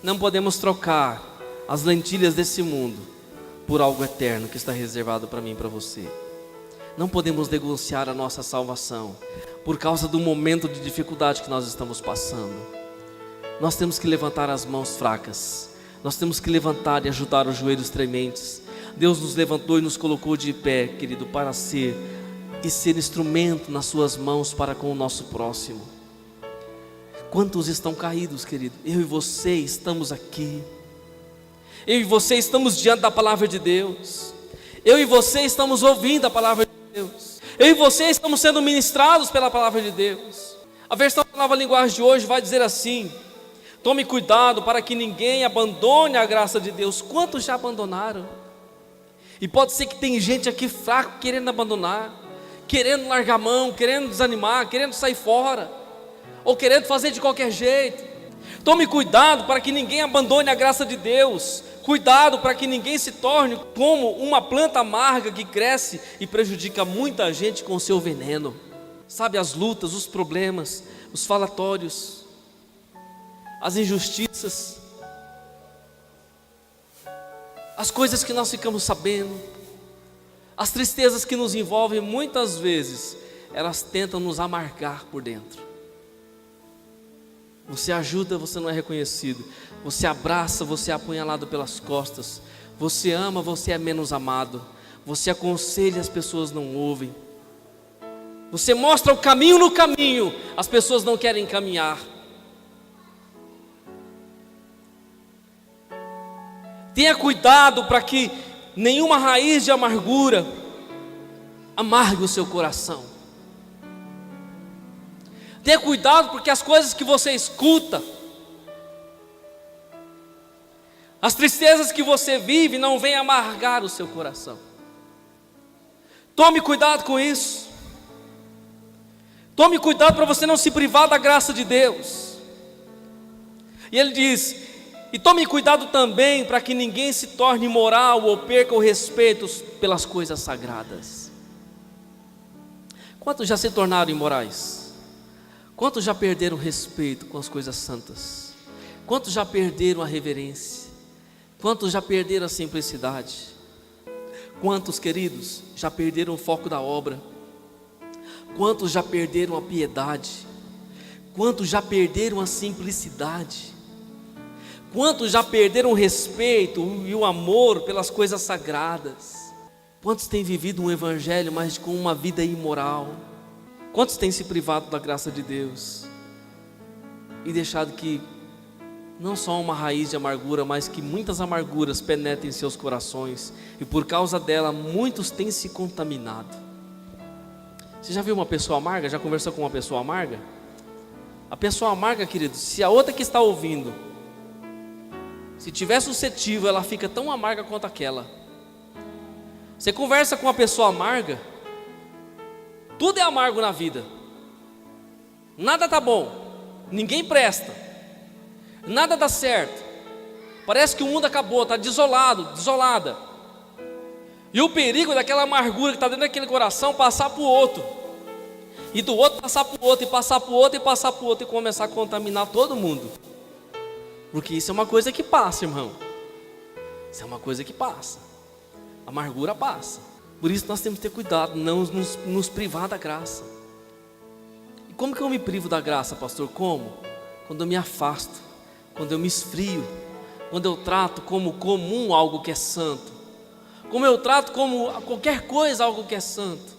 Não podemos trocar as lentilhas desse mundo por algo eterno que está reservado para mim e para você. Não podemos negociar a nossa salvação por causa do momento de dificuldade que nós estamos passando. Nós temos que levantar as mãos fracas, nós temos que levantar e ajudar os joelhos trementes. Deus nos levantou e nos colocou de pé, querido, para ser instrumento nas suas mãos para com o nosso próximo. Quantos estão caídos, querido? Eu e você estamos aqui, eu e você estamos diante da palavra de Deus, eu e você estamos ouvindo a palavra de Deus, eu e você estamos sendo ministrados pela palavra de Deus. A versão da Nova Linguagem de hoje vai dizer assim: tome cuidado para que ninguém abandone a graça de Deus. Quantos já abandonaram? E pode ser que tem gente aqui fraco querendo abandonar, querendo largar a mão, querendo desanimar, querendo sair fora, ou querendo fazer de qualquer jeito. Tome cuidado para que ninguém abandone a graça de Deus. Cuidado para que ninguém se torne como uma planta amarga que cresce e prejudica muita gente com o seu veneno. Sabe, as lutas, os problemas, os falatórios, as injustiças, as coisas que nós ficamos sabendo, as tristezas que nos envolvem, muitas vezes elas tentam nos amargar por dentro. Você ajuda, você não é reconhecido. Você abraça, você é apunhalado pelas costas. Você ama, você é menos amado. Você aconselha, as pessoas não ouvem. Você mostra o caminho no caminho, as pessoas não querem caminhar. Tenha cuidado para que nenhuma raiz de amargura amargue o seu coração. Tenha cuidado porque as coisas que você escuta, as tristezas que você vive, não venham amargar o seu coração. Tome cuidado com isso. Tome cuidado para você não se privar da graça de Deus. E ele diz: e tome cuidado também para que ninguém se torne imoral ou perca o respeito pelas coisas sagradas. Quantos já se tornaram imorais? Quantos já perderam o respeito com as coisas santas? Quantos já perderam a reverência? Quantos já perderam a simplicidade? Quantos, queridos, já perderam o foco da obra? Quantos já perderam a piedade? Quantos já perderam a simplicidade? Quantos já perderam o respeito e o amor pelas coisas sagradas? Quantos têm vivido um evangelho, mas com uma vida imoral? Quantos têm se privado da graça de Deus e deixado que não só uma raiz de amargura, mas que muitas amarguras penetrem em seus corações, e por causa dela muitos têm se contaminado? Você já viu uma pessoa amarga? Já conversou com uma pessoa amarga? A pessoa amarga, querido, se a outra que está ouvindo, se tiver suscetível, ela fica tão amarga quanto aquela. Você conversa com uma pessoa amarga, tudo é amargo na vida, nada tá bom, ninguém presta, nada dá certo, parece que o mundo acabou, está desolado, desolada. E o perigo daquela amargura que está dentro daquele coração passar para o outro, e do outro passar para o outro, e passar para o outro, e passar para o outro, e começar a contaminar todo mundo. Porque isso é uma coisa que passa, irmão. Isso é uma coisa que passa. A amargura passa. Por isso nós temos que ter cuidado, não nos privar da graça. E como que eu me privo da graça, pastor? Como? Quando eu me afasto, quando eu me esfrio, quando eu trato como comum algo que é santo, como eu trato como qualquer coisa algo que é santo,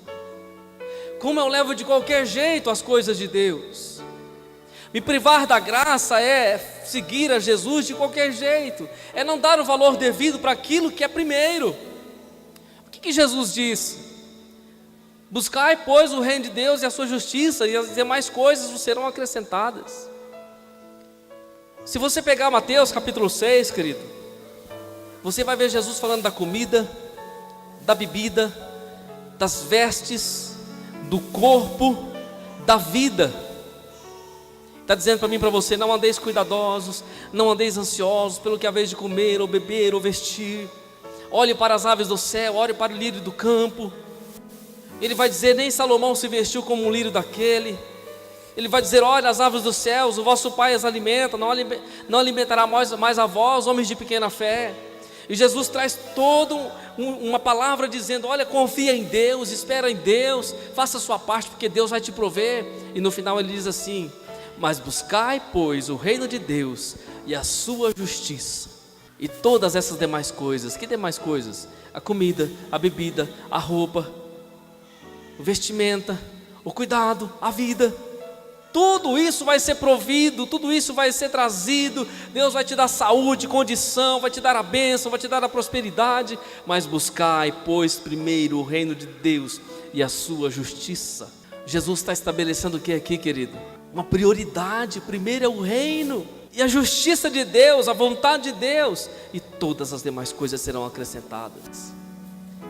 como eu levo de qualquer jeito as coisas de Deus. Me privar da graça é seguir a Jesus de qualquer jeito, é não dar o valor devido para aquilo que é primeiro. O que Jesus disse? Buscai, pois, o reino de Deus e a sua justiça, e as demais coisas vos serão acrescentadas. Se você pegar Mateus capítulo 6, querido, você vai ver Jesus falando da comida, da bebida, das vestes, do corpo, da vida. Está dizendo para mim e para você: não andeis cuidadosos, não andeis ansiosos pelo que haveis de comer, ou beber, ou vestir. Olhe para as aves do céu, olhe para o lírio do campo. Ele vai dizer: nem Salomão se vestiu como um lírio daquele. Ele vai dizer: olha as aves dos céus, o vosso Pai as alimenta, não alimentará mais a vós, homens de pequena fé. E Jesus traz toda uma palavra dizendo: olha, confia em Deus, espera em Deus, faça a sua parte, porque Deus vai te prover. E no final ele diz assim: mas buscai, pois, o reino de Deus e a sua justiça, e todas essas demais coisas. Que demais coisas? A comida, a bebida, a roupa, o vestimenta, o cuidado, a vida. Tudo isso vai ser provido, tudo isso vai ser trazido. Deus vai te dar saúde, condição, vai te dar a bênção, vai te dar a prosperidade. Mas buscai, pois, primeiro o reino de Deus e a sua justiça. Jesus está estabelecendo o que aqui, querido? Uma prioridade. Primeiro é o reino e a justiça de Deus, a vontade de Deus, e todas as demais coisas serão acrescentadas.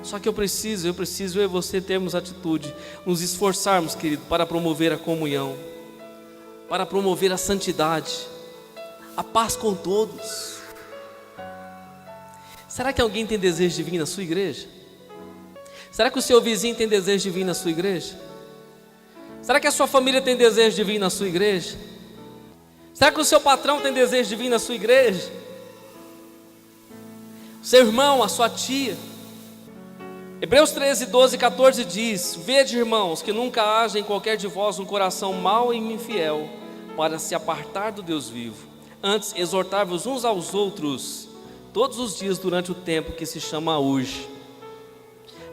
Só que eu preciso eu e você termos atitude, nos esforçarmos, querido, para promover a comunhão, para promover a santidade, a paz com todos. Será que alguém tem desejo de vir na sua igreja? Será que o seu vizinho tem desejo de vir na sua igreja? Será que a sua família tem desejo de vir na sua igreja? Será que o seu patrão tem desejo de vir na sua igreja? O seu irmão, a sua tia? Hebreus 13, 12 e 14 diz: vede, irmãos, que nunca haja em qualquer de vós um coração mau e infiel, para se apartar do Deus vivo. Antes, exortai-vos uns aos outros, todos os dias durante o tempo que se chama hoje,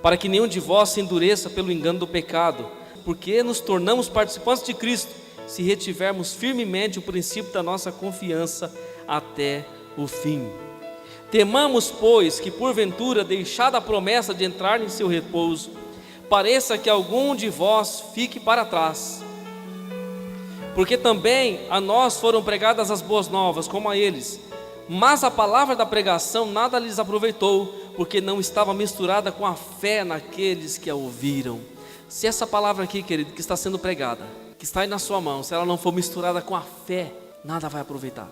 para que nenhum de vós se endureça pelo engano do pecado, porque nos tornamos participantes de Cristo, se retivermos firmemente o princípio da nossa confiança até o fim. Temamos, pois, que porventura, deixada a promessa de entrar em seu repouso, pareça que algum de vós fique para trás. Porque também a nós foram pregadas as boas novas, como a eles, mas a palavra da pregação nada lhes aproveitou, porque não estava misturada com a fé naqueles que a ouviram. Se essa palavra aqui, querido, que está sendo pregada, que está aí na sua mão, se ela não for misturada com a fé, nada vai aproveitar.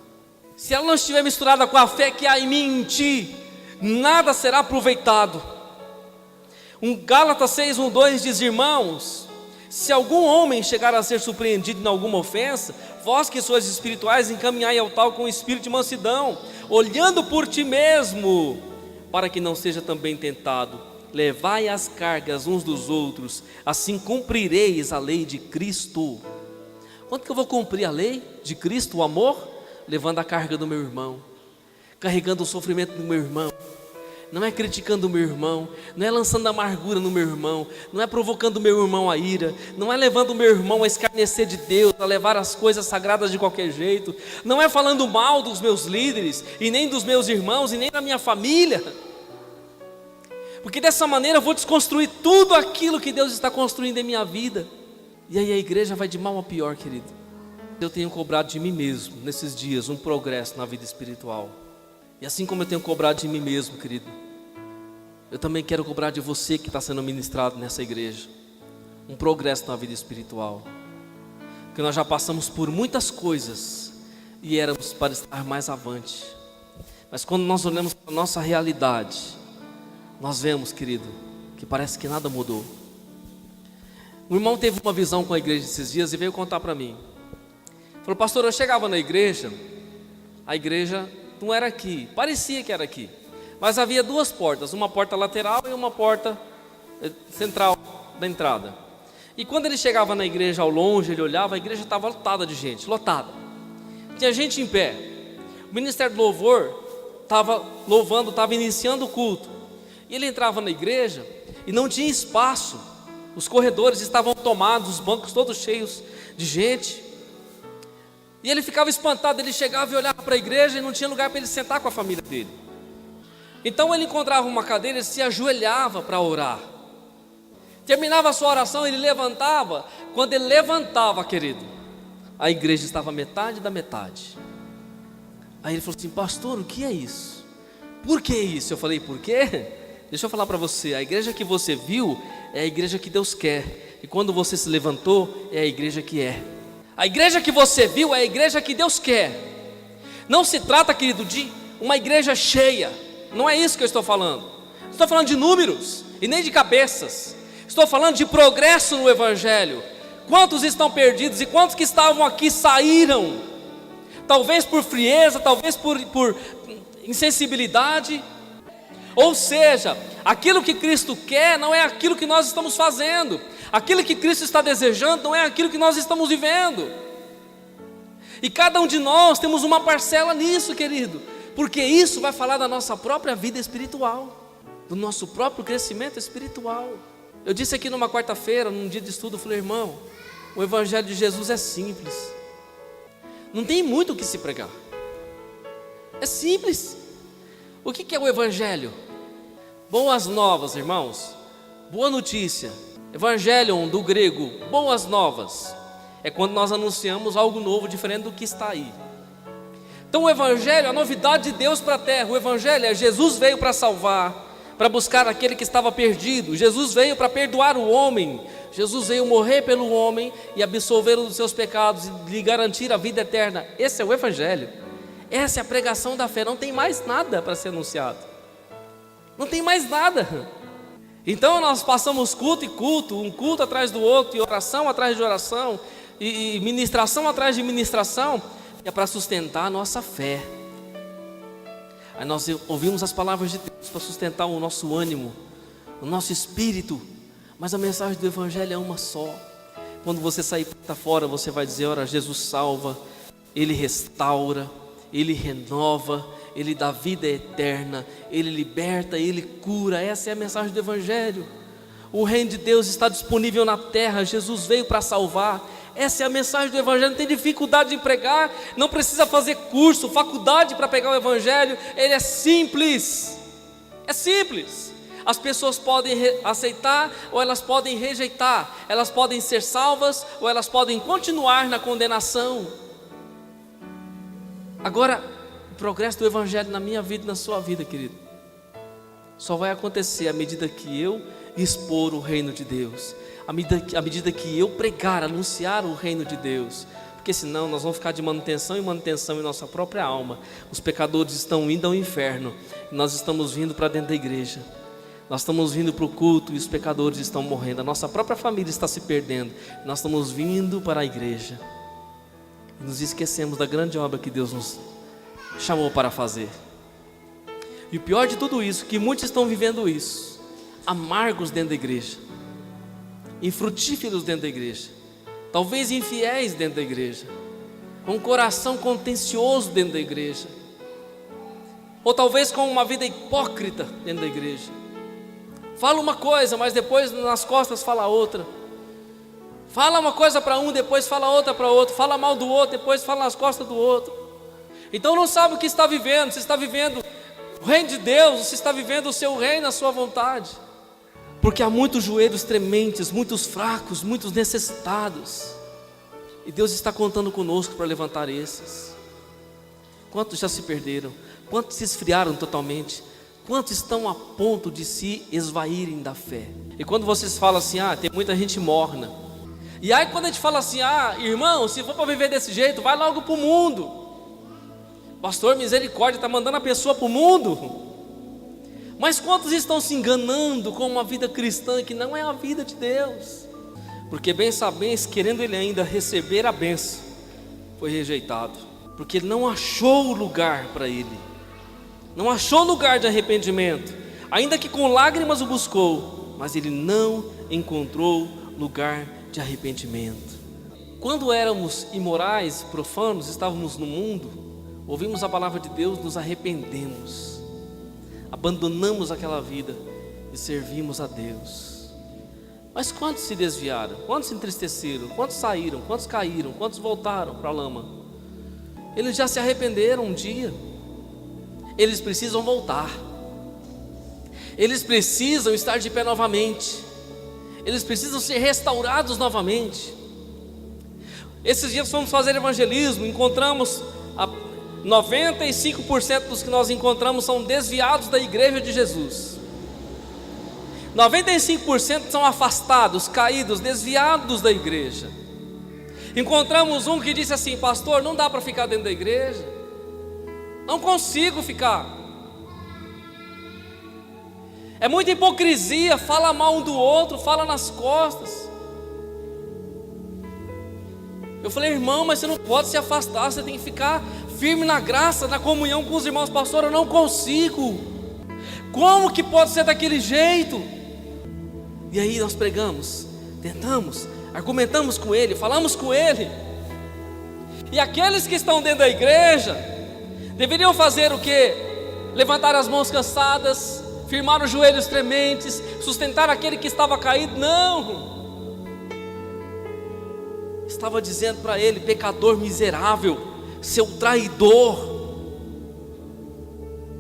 Se ela não estiver misturada com a fé que há em mim e em ti, nada será aproveitado. Gálatas 6, 1, 2 diz: irmãos, se algum homem chegar a ser surpreendido em alguma ofensa, vós que sois espirituais, encaminhai ao tal com o espírito de mansidão, olhando por ti mesmo, para que não seja também tentado. Levai as cargas uns dos outros, assim cumprireis a lei de Cristo. Quando que eu vou cumprir a lei de Cristo, o amor? Levando a carga do meu irmão, carregando o sofrimento do meu irmão. Não é criticando o meu irmão, não é lançando amargura no meu irmão, não é provocando o meu irmão a ira, não é levando o meu irmão a escarnecer de Deus, a levar as coisas sagradas de qualquer jeito, não é falando mal dos meus líderes, e nem dos meus irmãos, e nem da minha família, porque dessa maneira eu vou desconstruir tudo aquilo que Deus está construindo em minha vida. E aí a igreja vai de mal a pior, querido. Eu tenho cobrado de mim mesmo, nesses dias, um progresso na vida espiritual. E assim como eu tenho cobrado de mim mesmo, querido, eu também quero cobrar de você que está sendo ministrado nessa igreja, um progresso na vida espiritual. Porque nós já passamos por muitas coisas e éramos para estar mais avante. Mas quando nós olhamos para a nossa realidade, nós vemos, querido, que parece que nada mudou. Um irmão teve uma visão com a igreja esses dias e veio contar para mim. Falou: pastor, eu chegava na igreja, a igreja não era aqui, parecia que era aqui, mas havia duas portas, uma porta lateral e uma porta central da entrada. E quando ele chegava na igreja ao longe, ele olhava, a igreja estava lotada de gente, lotada. Tinha gente em pé. O ministério do louvor estava louvando, estava iniciando o culto. E ele entrava na igreja e não tinha espaço. Os corredores estavam tomados, os bancos todos cheios de gente. E ele ficava espantado, ele chegava e olhava para a igreja e não tinha lugar para ele sentar com a família dele. Então ele encontrava uma cadeira e se ajoelhava para orar. Terminava a sua oração, ele levantava. Quando ele levantava, querido, a igreja estava metade da metade. Aí ele falou assim: pastor, o que é isso? Por que isso? Eu falei: por quê? Deixa eu falar para você, a igreja que você viu é a igreja que Deus quer. E quando você se levantou, é a igreja que é. A igreja que você viu é a igreja que Deus quer. Não se trata, querido, de uma igreja cheia. Não é isso que eu estou falando. Estou falando de números e nem de cabeças. Estou falando de progresso no Evangelho. Quantos estão perdidos e quantos que estavam aqui saíram? Talvez por frieza, talvez por insensibilidade. Ou seja, aquilo que Cristo quer não é aquilo que nós estamos fazendo. Aquilo que Cristo está desejando não é aquilo que nós estamos vivendo. E cada um de nós temos uma parcela nisso, querido, porque isso vai falar da nossa própria vida espiritual, do nosso próprio crescimento espiritual. Eu disse aqui numa quarta-feira, num dia de estudo, eu falei: irmão, o Evangelho de Jesus é simples. Não tem muito o que se pregar. É simples. O que é o Evangelho? Boas novas, irmãos. Boa notícia. Evangelion, do grego, boas novas. É quando nós anunciamos algo novo, diferente do que está aí. Então o Evangelho é a novidade de Deus para a terra. O Evangelho é: Jesus veio para salvar, para buscar aquele que estava perdido. Jesus veio para perdoar o homem. Jesus veio morrer pelo homem e absolvê-lo dos seus pecados e lhe garantir a vida eterna. Esse é o Evangelho. Essa é a pregação da fé. Não tem mais nada para ser anunciado. Não tem mais nada. Então nós passamos culto e culto, um culto atrás do outro, e oração atrás de oração, e ministração atrás de ministração, é para sustentar a nossa fé. Aí nós ouvimos as palavras de Deus para sustentar o nosso ânimo, o nosso espírito. Mas a mensagem do Evangelho é uma só. Quando você sair para fora, você vai dizer: ora, Jesus salva, Ele restaura, Ele renova, Ele dá vida eterna, Ele liberta, Ele cura. Essa é a mensagem do Evangelho. O reino de Deus está disponível na terra. Jesus veio para salvar. Essa é a mensagem do Evangelho. Não tem dificuldade de pregar, não precisa fazer curso, faculdade para pegar o Evangelho. Ele é simples. É simples. As pessoas podem aceitar ou elas podem rejeitar. Elas podem ser salvas ou elas podem continuar na condenação. Agora, o progresso do Evangelho na minha vida e na sua vida, querido, só vai acontecer à medida que eu expor o reino de Deus, à medida que eu pregar, anunciar o reino de Deus. Porque senão nós vamos ficar de manutenção em manutenção em nossa própria alma. Os pecadores estão indo ao inferno e nós estamos vindo para dentro da igreja. Nós estamos vindo para o culto e os pecadores estão morrendo. A nossa própria família está se perdendo. Nós estamos vindo para a igreja e nos esquecemos da grande obra que Deus nos chamou para fazer. E o pior de tudo isso, que muitos estão vivendo isso, amargos dentro da igreja, infrutíferos dentro da igreja, talvez infiéis dentro da igreja, com um coração contencioso dentro da igreja, ou talvez com uma vida hipócrita dentro da igreja. Fala uma coisa, mas depois nas costas fala outra. Fala uma coisa para um, depois fala outra para outro. Fala mal do outro, depois fala nas costas do outro. Então não sabe o que está vivendo. Se está vivendo o reino de Deus, se está vivendo o seu reino, a sua vontade. Porque há muitos joelhos trementes, muitos fracos, muitos necessitados. E Deus está contando conosco para levantar esses. Quantos já se perderam? Quantos se esfriaram totalmente? Quantos estão a ponto de se esvaírem da fé? E quando vocês falam assim: tem muita gente morna. E aí quando a gente fala assim: irmão, se for para viver desse jeito, vai logo para o mundo. Pastor, misericórdia, está mandando a pessoa para o mundo. Mas quantos estão se enganando com uma vida cristã que não é a vida de Deus? Porque bem sabemos, querendo ele ainda receber a bênção, foi rejeitado, porque ele não achou lugar para ele. Não achou lugar de arrependimento, ainda que com lágrimas o buscou, mas ele não encontrou lugar de arrependimento. Quando éramos imorais, profanos, estávamos no mundo, ouvimos a palavra de Deus, nos arrependemos, abandonamos aquela vida e servimos a Deus. Mas quantos se desviaram? Quantos se entristeceram? Quantos saíram? Quantos caíram? Quantos voltaram para a lama? Eles já se arrependeram um dia. Eles precisam voltar. Eles precisam estar de pé novamente. Eles precisam ser restaurados novamente. Esses dias fomos fazer evangelismo, encontramos 95% dos que nós encontramos são desviados da igreja de Jesus. 95% são afastados, caídos, desviados da igreja. Encontramos um que disse assim: pastor, não dá para ficar dentro da igreja, não consigo ficar, é muita hipocrisia, fala mal um do outro, fala nas costas. Eu falei: irmão, mas você não pode se afastar, você tem que ficar firme na graça, na comunhão com os irmãos. Pastor, eu não consigo, como que pode ser daquele jeito? E aí nós pregamos, tentamos, argumentamos com ele, falamos com ele. E aqueles que estão dentro da igreja deveriam fazer o quê? Levantar as mãos cansadas, firmar os joelhos trementes, sustentar aquele que estava caído. Não, estava dizendo para ele: pecador miserável, seu traidor,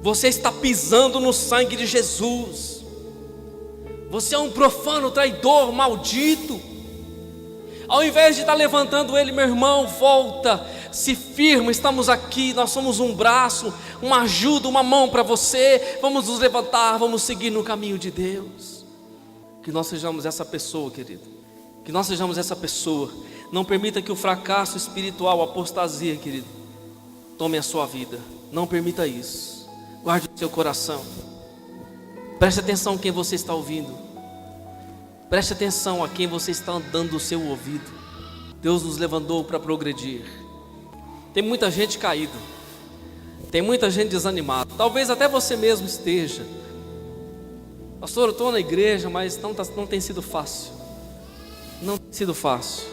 você está pisando no sangue de Jesus, você é um profano, traidor, maldito. Ao invés de estar levantando ele: meu irmão, volta, se firma, estamos aqui, nós somos um braço, uma ajuda, uma mão para você, vamos nos levantar, vamos seguir no caminho de Deus. Que nós sejamos essa pessoa, querido, que nós sejamos essa pessoa. Não permita que o fracasso espiritual, a apostasia, querido, tome a sua vida. Não permita isso. Guarde o seu coração. Preste atenção a quem você está ouvindo. Preste atenção a quem você está dando o seu ouvido. Deus nos levantou para progredir. Tem muita gente caída, tem muita gente desanimada. Talvez até você mesmo esteja: pastor, eu estou na igreja, mas não tem sido fácil. Não tem sido fácil.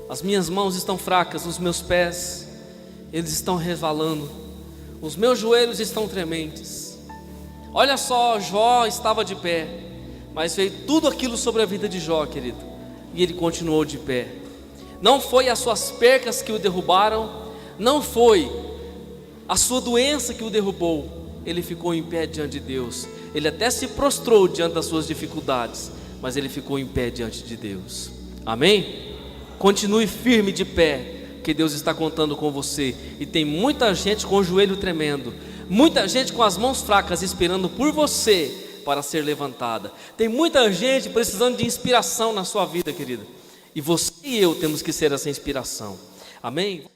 As minhas mãos estão fracas, os meus pés, eles estão resvalando, os meus joelhos estão trementes. Olha só, Jó estava de pé, mas veio tudo aquilo sobre a vida de Jó, querido, e ele continuou de pé. Não foi as suas percas que o derrubaram, não foi a sua doença que o derrubou. Ele ficou em pé diante de Deus. Ele até se prostrou diante das suas dificuldades, mas ele ficou em pé diante de Deus. Amém? Continue firme de pé, que Deus está contando com você. E tem muita gente com o joelho tremendo, muita gente com as mãos fracas, esperando por você para ser levantada. Tem muita gente precisando de inspiração na sua vida, querida. E você e eu temos que ser essa inspiração. Amém?